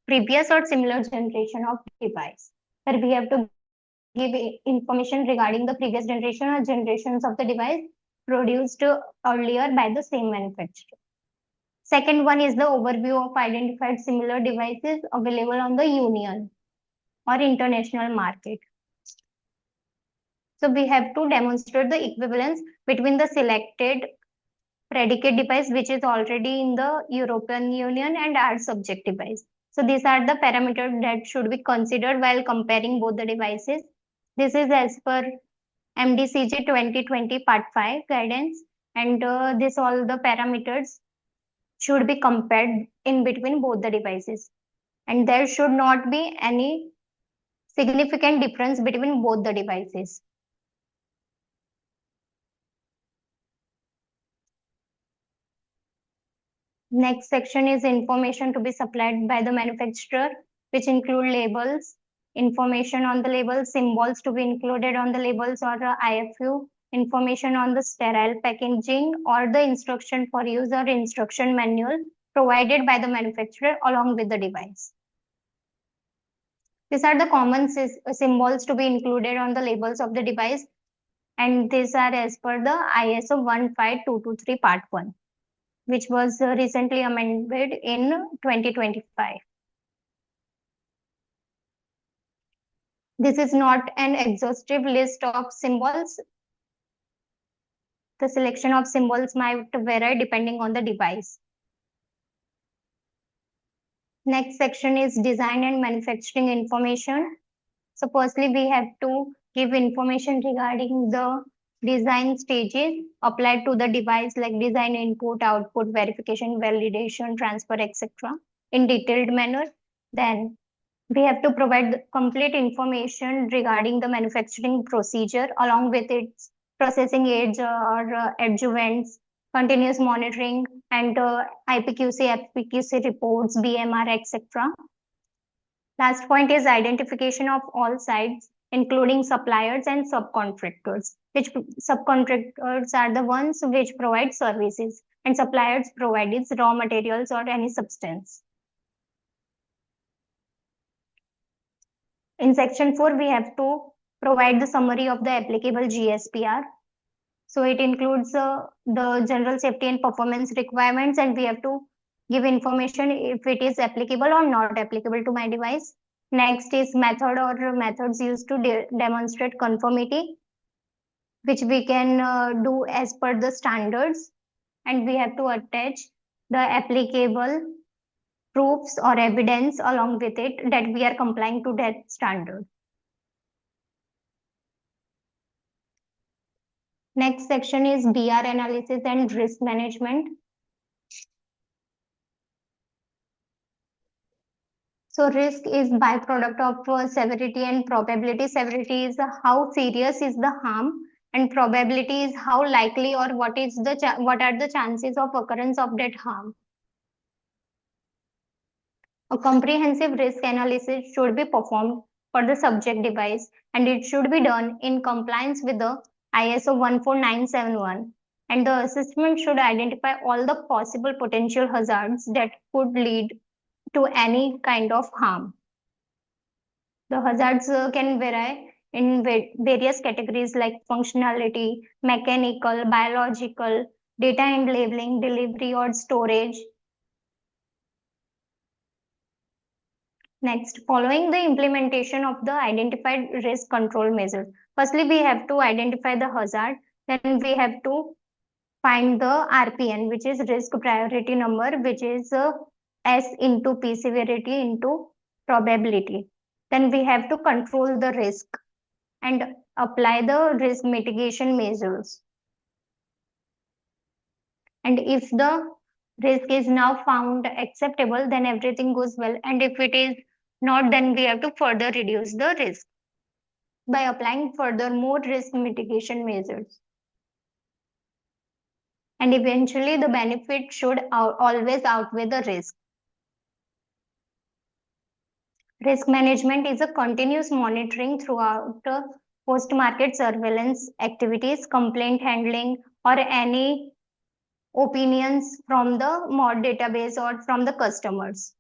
previous or similar generation of device, where we have to give information regarding the previous generation or generations of the device produced earlier by the same manufacturer. Second one is the overview of identified similar devices available on the union or international market. So we have to demonstrate the equivalence between the selected predicate device which is already in the European Union and our subject device. So these are the parameters that should be considered while comparing both the devices. This is as per MDCG 2020 Part 5 guidance, and this all the parameters should be compared in between both the devices, and there should not be any significant difference between both the devices. Next section is information to be supplied by the manufacturer, which include labels, information on the labels, symbols to be included on the labels or IFU, information on the sterile packaging or the instruction for use or instruction manual provided by the manufacturer along with the device. These are the common symbols to be included on the labels of the device, and these are as per the ISO 15223 Part 1, which was recently amended in 2025. This is not an exhaustive list of symbols. The selection of symbols might vary depending on the device. Next section is design and manufacturing information. So firstly, we have to give information regarding the design stages applied to the device, like design input, output, verification, validation, transfer, etc. in detailed manner. Then we have to provide complete information regarding the manufacturing procedure along with its processing aids or adjuvants, continuous monitoring, and IPQC, FPQC reports, BMR, etc. Last point is identification of all sites, including suppliers and subcontractors. Which subcontractors are the ones which provide services, and suppliers provide raw materials or any substance. In section 4, we have to provide the summary of the applicable GSPR. So it includes the general safety and performance requirements, and we have to give information if it is applicable or not applicable to my device. Next is method or methods used to demonstrate conformity, which we can do as per the standards, and we have to attach the applicable proofs or evidence along with it that we are complying to that standard. Next section is DR analysis and risk management. So risk is byproduct of severity and probability. Severity is how serious is the harm, and probability is how likely or what are the chances of occurrence of that harm. A comprehensive risk analysis should be performed for the subject device, and it should be done in compliance with the ISO 14971. And the assessment should identify all the possible potential hazards that could lead to any kind of harm. The hazards can vary in various categories like functionality, mechanical, biological, data and labeling, delivery or storage. Next, following the implementation of the identified risk control measures. Firstly, we have to identify the hazard. Then we have to find the RPN, which is risk priority number, which is S into P severity into probability. Then we have to control the risk and apply the risk mitigation measures. And if the risk is now found acceptable, then everything goes well. And if it is not, then we have to further reduce the risk by applying further more risk mitigation measures. And eventually the benefit should always outweigh the risk. Risk management is a continuous monitoring throughout post-market surveillance activities, complaint handling, or any opinions from the mod database or from the customers.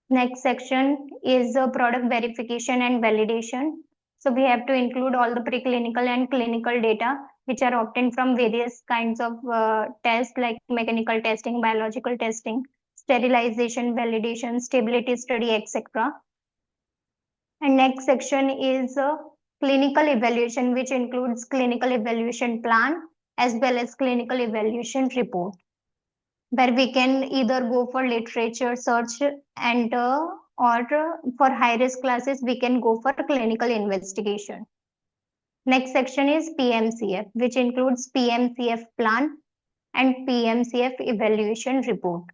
Next section is product verification and validation. So we have to include all the preclinical and clinical data which are obtained from various kinds of tests like mechanical testing, biological testing, sterilization, validation, stability study, etc. And next section is clinical evaluation, which includes clinical evaluation plan as well as clinical evaluation report, where we can either go for literature search and or for high risk classes we can go for clinical investigation. Next section is PMCF, which includes PMCF plan and PMCF evaluation report.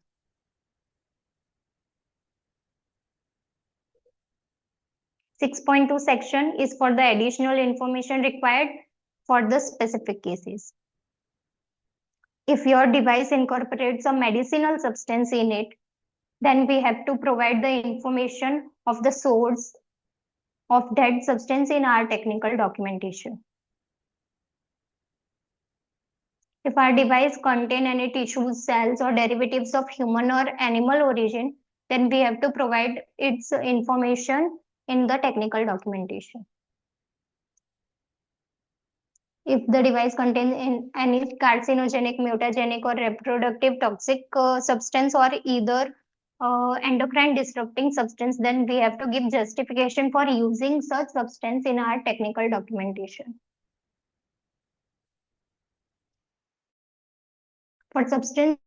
Six point two section is for the additional information required for the specific cases. If your device incorporates a medicinal substance in it, then we have to provide the information of the source of that substance in our technical documentation. If our device contain any tissues, cells, or derivatives of human or animal origin, then we have to provide its information in the technical documentation. If the device contains any carcinogenic, mutagenic, or reproductive toxic substance or either endocrine disrupting substance, then we have to give justification for using such substance in our technical documentation. For substance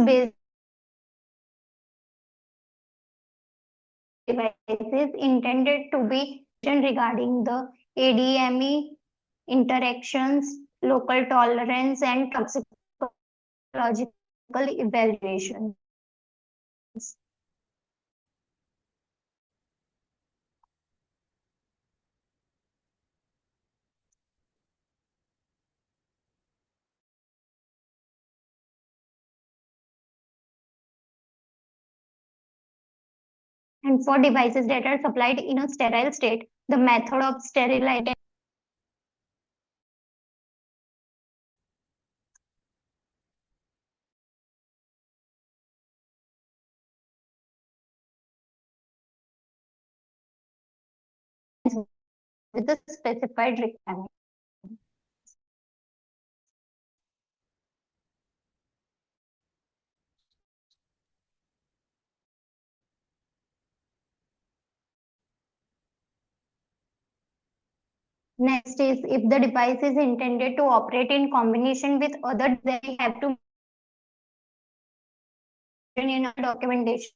based devices intended to be regarding the ADME interactions, local tolerance, and toxicological evaluations. And for devices that are supplied in a sterile state, the method of sterilization with the specified requirement. Next is if the device is intended to operate in combination with other, then we have to in a documentation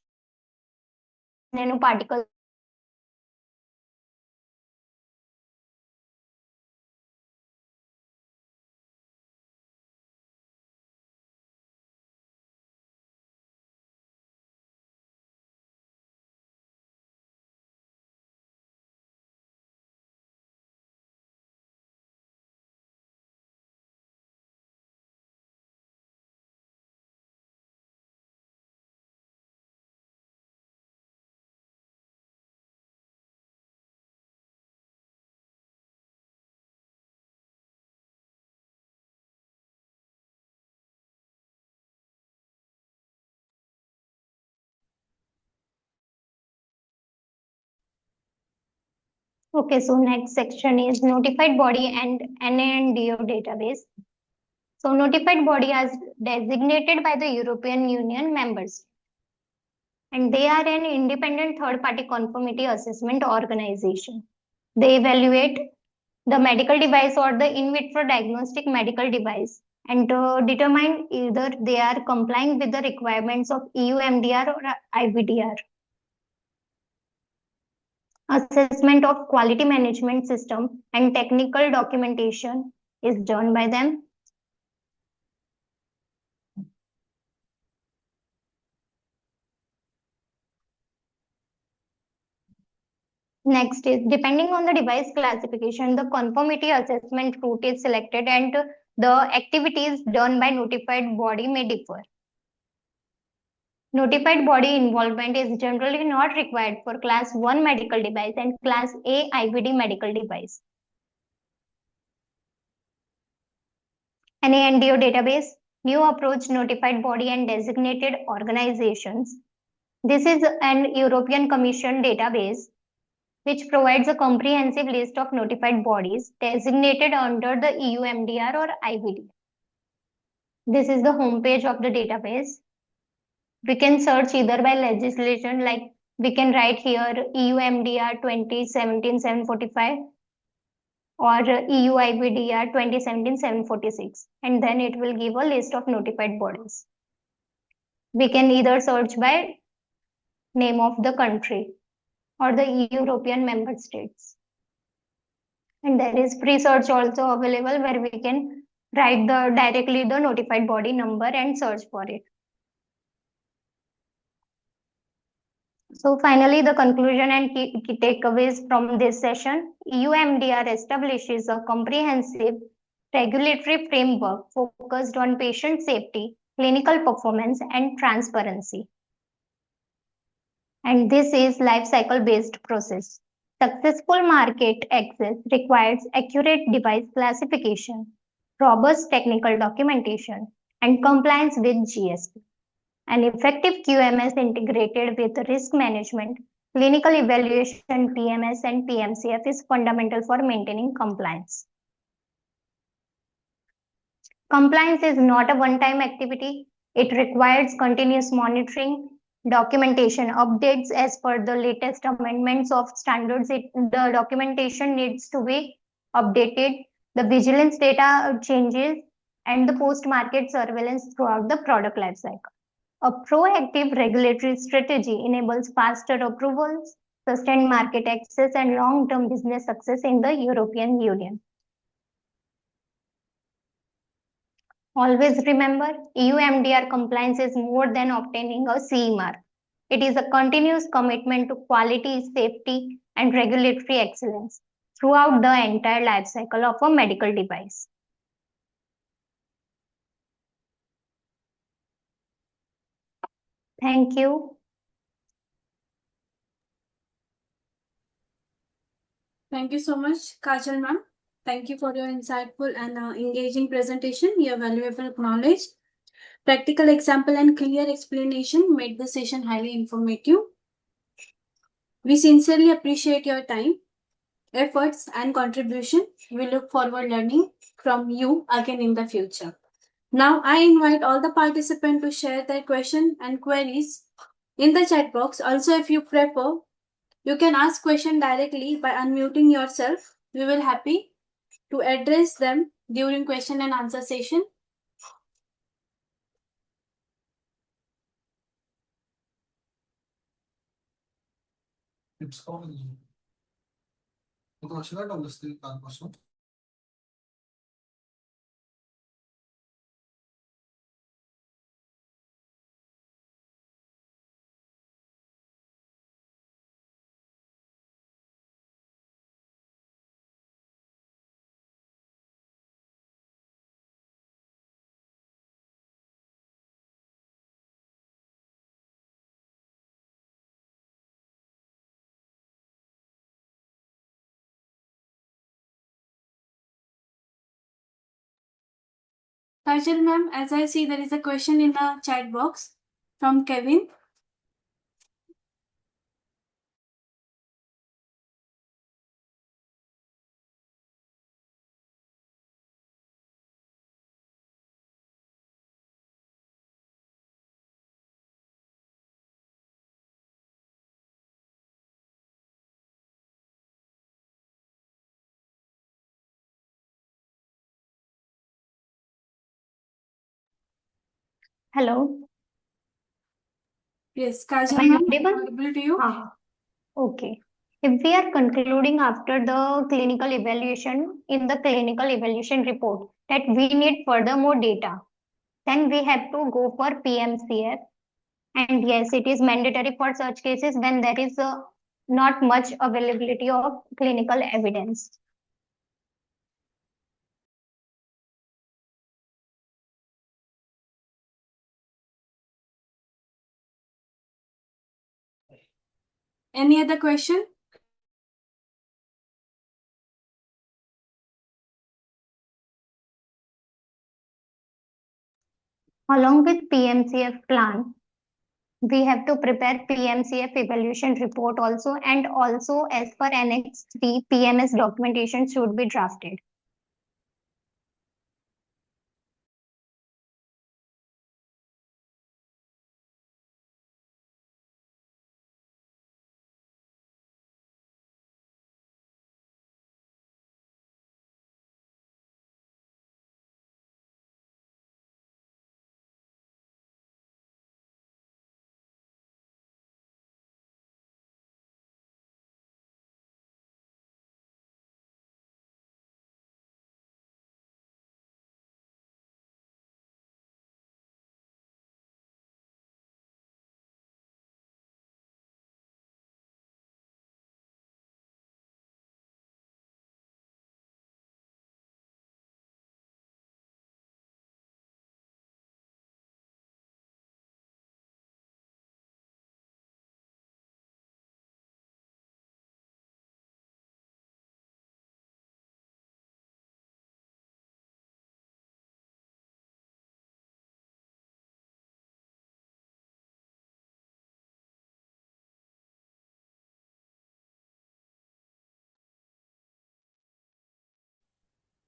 nanoparticle Okay, so next section is notified body and NANDO database. So notified body is designated by the European Union members, and they are an independent third-party conformity assessment organization. They evaluate the medical device or the in vitro diagnostic medical device and to determine either they are complying with the requirements of EUMDR or IVDR. Assessment of quality management system and technical documentation is done by them. Next is depending on the device classification, the conformity assessment route is selected and the activities done by notified body may differ. Notified body involvement is generally not required for Class 1 medical device and Class A IVD medical device. NANDO database, new approach notified body and designated organizations. This is an European Commission database which provides a comprehensive list of notified bodies designated under the EUMDR or IVD. This is the homepage of the database. We can search either by legislation, like we can write here EUMDR 2017-745 or EUIVDR 2017-746, and then it will give a list of notified bodies. We can either search by name of the country or the European member states. And there is free search also available where we can write directly the notified body number and search for it. So finally, the conclusion and key takeaways from this session. EUMDR establishes a comprehensive regulatory framework focused on patient safety, clinical performance, and transparency. And this is life cycle based process. Successful market access requires accurate device classification, robust technical documentation, and compliance with GSP. An effective QMS integrated with risk management, clinical evaluation, PMS, and PMCF is fundamental for maintaining compliance. Compliance is not a one-time activity. It requires continuous monitoring, documentation updates as per the latest amendments of standards. The documentation needs to be updated, the vigilance data changes, and the post-market surveillance throughout the product lifecycle. A proactive regulatory strategy enables faster approvals, sustained market access, and long-term business success in the European Union. Always remember, EUMDR compliance is more than obtaining a CE mark. It is a continuous commitment to quality, safety, and regulatory excellence throughout the entire life cycle of a medical device. Thank you. Thank you so much, Kajal ma'am. Thank you for your insightful and engaging presentation. Your valuable knowledge, practical example, and clear explanation made the session highly informative. We sincerely appreciate your time, efforts, and contribution. We look forward learning from you again in the future. Now, I invite all the participants to share their questions and queries in the chat box. Also, if you prefer, you can ask questions directly by unmuting yourself. We will happy to address them during question and answer session. It's all Should I understand that question? Kajal ma'am, as I see, there is a question in the chat box from Kevin. Hello. Yes, Kajal Am I ma'am, audible? audible to you? Okay. If we are concluding after the clinical evaluation in the clinical evaluation report that we need furthermore data, then we have to go for PMCF. And yes, it is mandatory for such cases when there is not much availability of clinical evidence. Any other question? Along with PMCF plan, we have to prepare PMCF evaluation report also, and also as per Annex 3, PMS documentation should be drafted.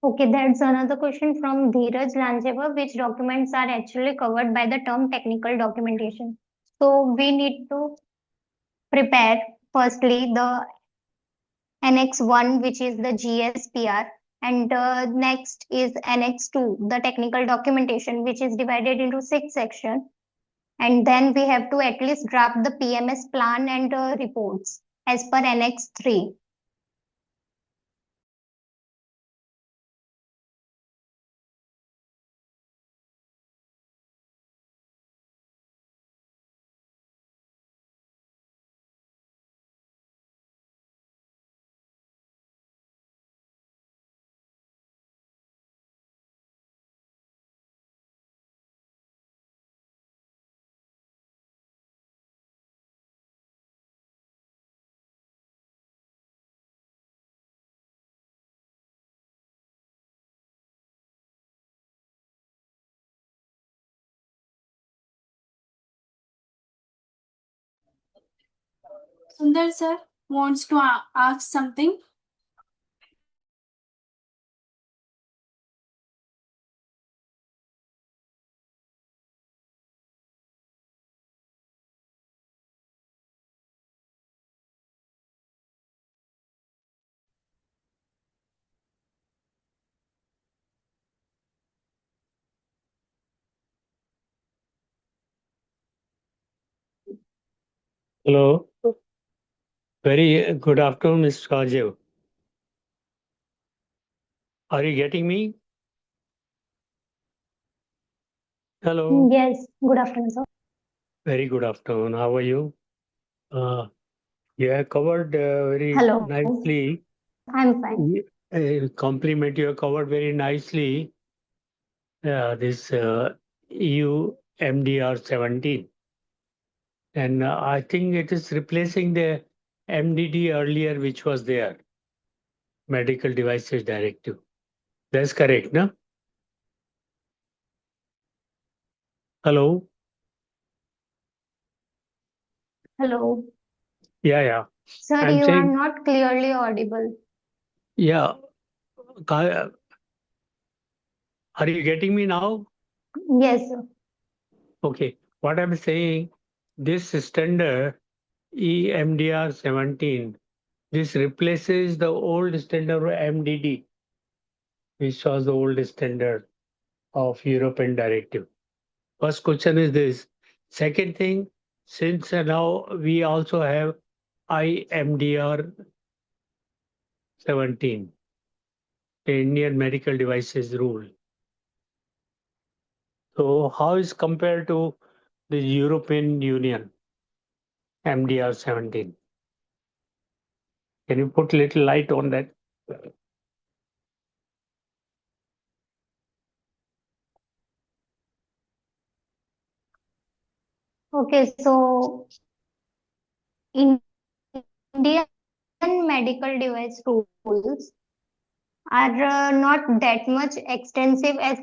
Okay, that's another question from Dheeraj Lanjeva. Which documents are actually covered by the term technical documentation? So we need to prepare firstly the Annex 1, which is the GSPR, and next is Annex 2, the technical documentation, which is divided into 6 sections. And then we have to at least draft the PMS plan and reports as per Annex 3. Sundar sir wants to ask something. Hello. Very good afternoon, Mr. Rajiv. Are you getting me? Hello. Yes, good afternoon, sir. Very good afternoon. How are you? You have covered very Hello. nicely. I'm fine. Compliment you have covered very nicely this EU MDR 17. And I think it is replacing the MDD earlier, which was there, Medical Devices Directive. That's correct, no? Hello? Hello. Yeah. Sir, I'm you are saying, not clearly audible. yeah. Are you getting me now? Yes, sir. Okay. What I'm saying, this standard EMDR 17, this replaces the old standard MDD, which was the old standard of European directive. First question is this. Second thing, since now we also have IMDR 17, the Indian Medical Devices Rule. So how is compared to the European Union MDR 17? Can you put little light on that? Okay, so in Indian medical device rules are not that much extensive as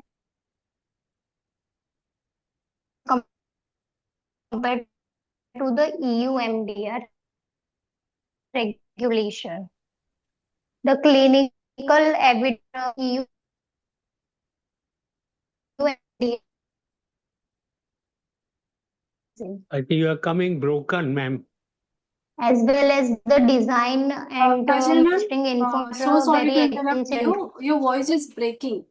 compared to the EUMDR regulation. The clinical evidence EUMDR I think you are coming broken, ma'am. as well as the design and Kajal ma'am, listing info so sorry to very interrupt ancient. you. Your voice is breaking.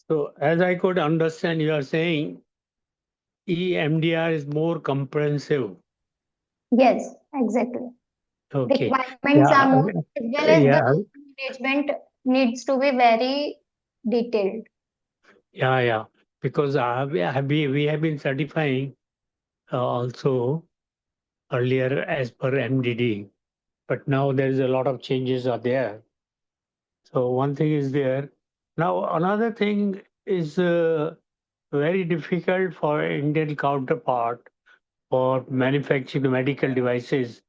So as I could understand, you are saying EMDR is more comprehensive. Yes, exactly. Okay. Requirements Yeah. are more as well as Yeah. the management needs to be very detailed. Yeah. Because we have been certifying also earlier as per MDD, but now there is a lot of changes are there. So one thing is there. Now another thing is very difficult for Indian counterpart for manufacturing medical devices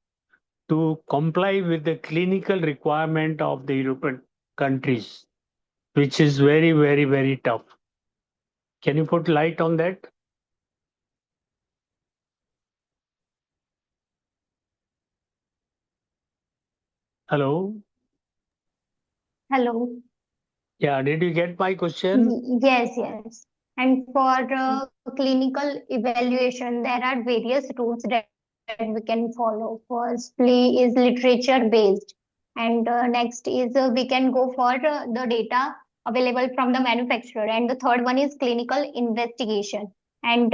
to comply with the clinical requirement of the European countries, which is very, very, very tough. Can you put light on that? Hello? Hello. Yeah, did you get my question? Yes, yes. And for clinical evaluation, there are various rules that we can follow. Firstly is literature based, and next is we can go for the data available from the manufacturer, and the third one is clinical investigation. And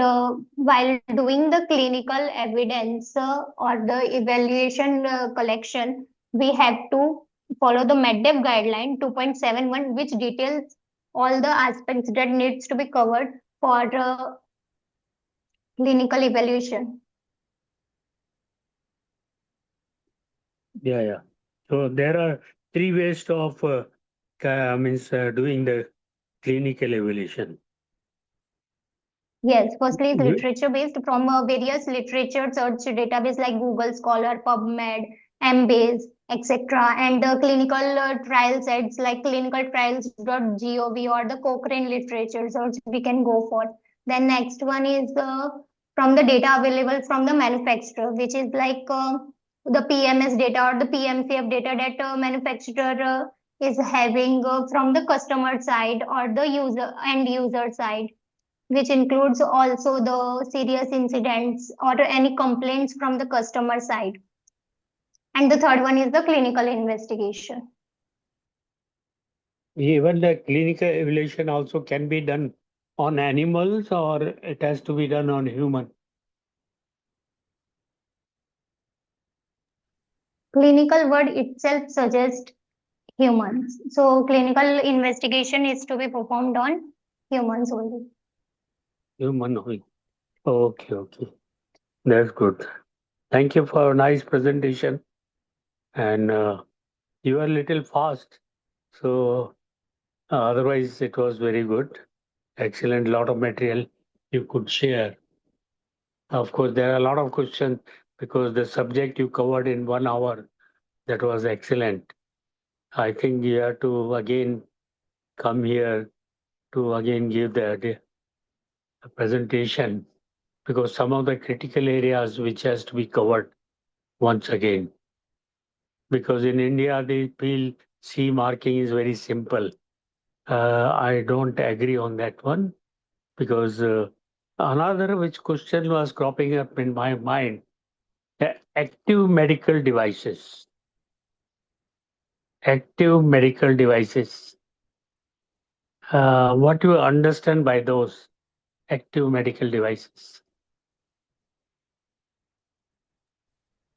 while doing the clinical evidence or the evaluation collection, we have to follow the MedDev guideline 2.71, which details all the aspects that needs to be covered for clinical evaluation. Yeah. So there are three ways of doing the clinical evaluation. Yes, firstly is literature based from various literature search database like Google Scholar, PubMed, Embase, etc. And clinical trial sites like clinicaltrials.gov or the Cochrane literature search we can go for. Then next one is from the data available from the manufacturer, which is like the PMS data or the PMCF data that manufacturer is having from the customer side or the end user side, which includes also the serious incidents or any complaints from the customer side. And the third one is the clinical investigation. Even the clinical evaluation also can be done on animals, or it has to be done on human. Clinical word itself suggests humans. So clinical investigation is to be performed on humans only. Human only. Okay. That's good. Thank you for a nice presentation. And you are a little fast. So otherwise it was very good. Excellent. Lot of material you could share. Of course, there are a lot of questions because the subject you covered in 1 hour, that was excellent. I think you have to again come here to again give the presentation because some of the critical areas which has to be covered once again. Because in India, they feel C marking is very simple. I don't agree on that one because another which question was cropping up in my mind, active medical devices. Active medical devices. What do you understand by those active medical devices?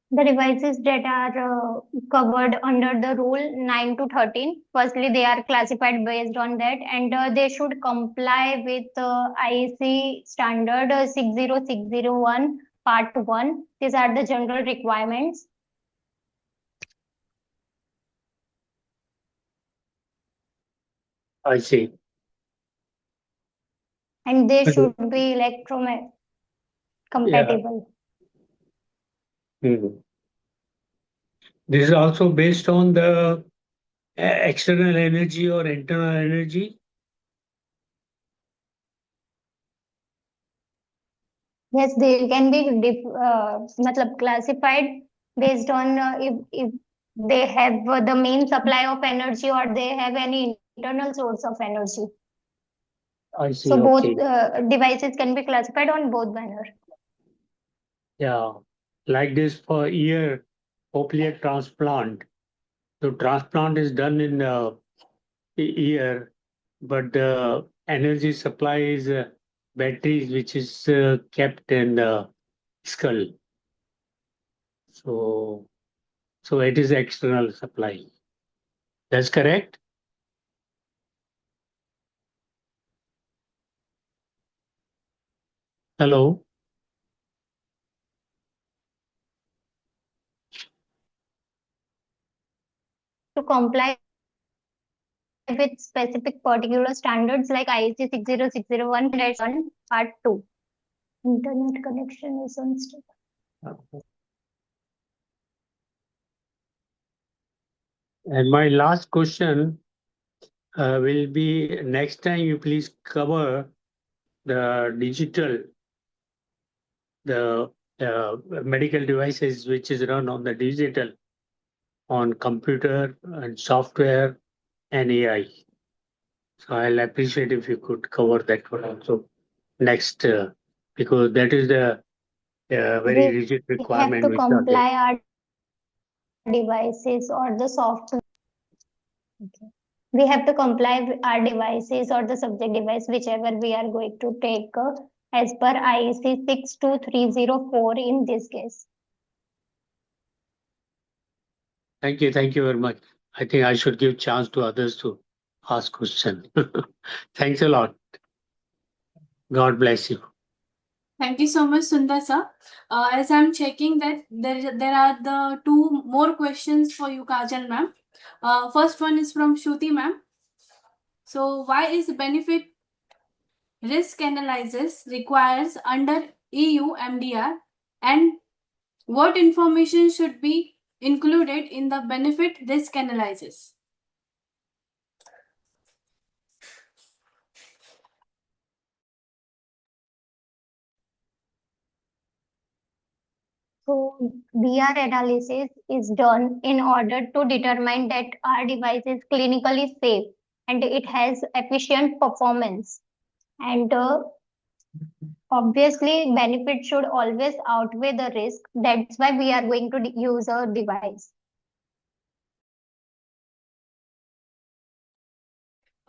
The devices that are covered under the rule 9 to 13, firstly, they are classified based on that, and they should comply with IEC standard 60601 part 1. These are the general requirements. I see. and they Okay. should be compatible. Mhm. This is also based on the external energy or internal energy. Yes, they can be classified based on if they have the main supply of energy or they have any internal source of energy. I see. So Okay. both devices can be classified on both manner. Yeah. Like this for ear cochlear transplant. So transplant is done in the ear, but the energy supply is batteries, which is kept in the skull. So, so it is external supply. That's correct. Hello. To comply with specific particular standards like IEC 60601 Part 2. Internet connection is unstable. And my last question will be next time you please cover the digital, the medical devices which is run on the digital, on computer and software and AI. So I'll appreciate if you could cover that one also next, because that is the very rigid We have requirement to which are there. comply our devices or the software. Okay. We have to comply with our devices or the subject device, whichever we are going to take as per IEC 62304 in this case. Thank you very much. I think I should give chance to others to ask question. Thanks a lot. God bless you. Thank you so much, Sundar sir. As I'm checking that there are the two more questions for you, Kajal ma'am. First one is from Shruti ma'am. So why is benefit risk analysis requires under EU MDR, and what information should be included in the benefit risk analysis? So BR analysis is done in order to determine that our device is clinically safe and it has efficient performance. And obviously, benefit should always outweigh the risk. That's why we are going to use a device.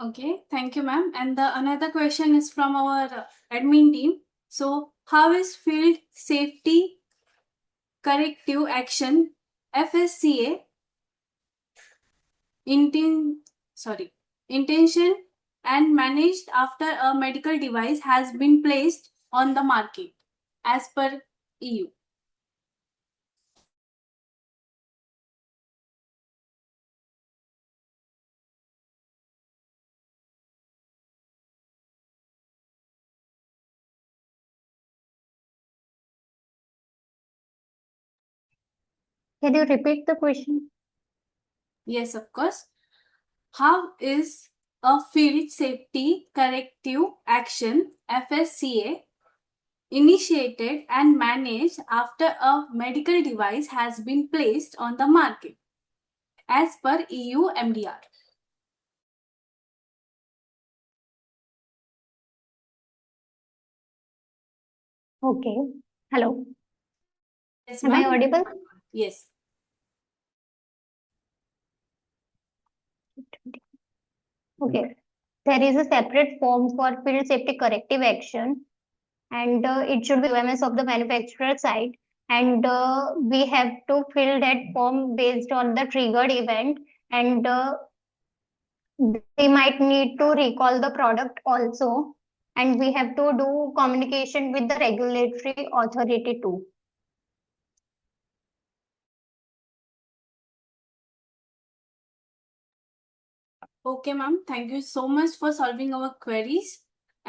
Okay, thank you, ma'am. And the another question is from our admin team. So, how is field safety corrective action (FSCA) intention and managed after a medical device has been placed on the market as per EU? Can you repeat the question? Yes, of course. How is a field safety corrective action (FSCA) initiated and managed after a medical device has been placed on the market as per EU MDR? Okay. Hello. Yes, Am I ma'am. audible? Yes. Okay. There is a separate form for field safety corrective action, and it should be OMS of the manufacturer side. And we have to fill that form based on the triggered event, and we might need to recall the product also. And we have to do communication with the regulatory authority too. Okay, ma'am. Thank you so much for solving our queries.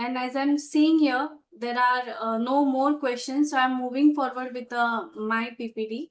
And as I'm seeing here, there are no more questions. So I'm moving forward with my PPT.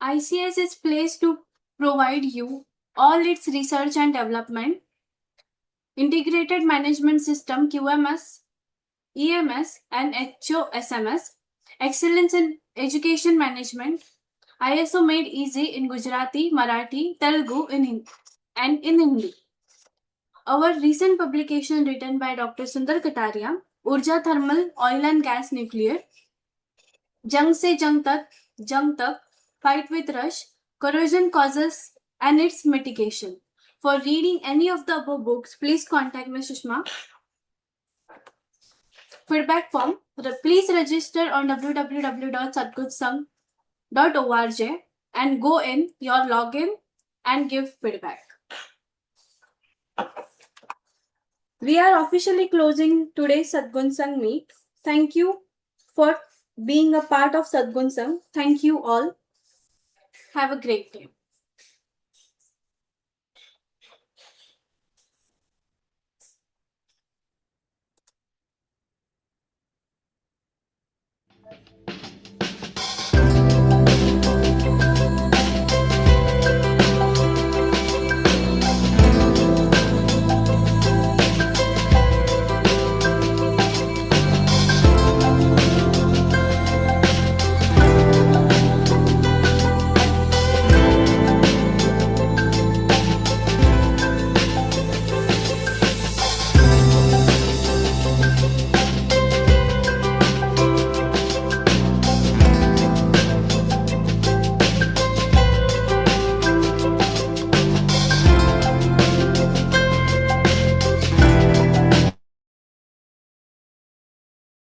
ICS is placed to provide you all its research and development, integrated management system QMS, EMS, and HOSMS, excellence in education management, ISO made easy in Gujarati, Marathi, Telugu, and in Hindi. Our recent publication written by Dr. Sundar Kataria, Urja Thermal, Oil and Gas Nuclear, Jung Se Jung Tak, Fight with Rush, Corrosion Causes and its Mitigation. For reading any of the above books, please contact Ms. Sushma. Feedback form. Please register on www.sadgunsang.org and go in your login and give feedback. We are officially closing today's Sadgunsang meet. Thank you for being a part of Sadgunsang. Thank you all. Have a great day.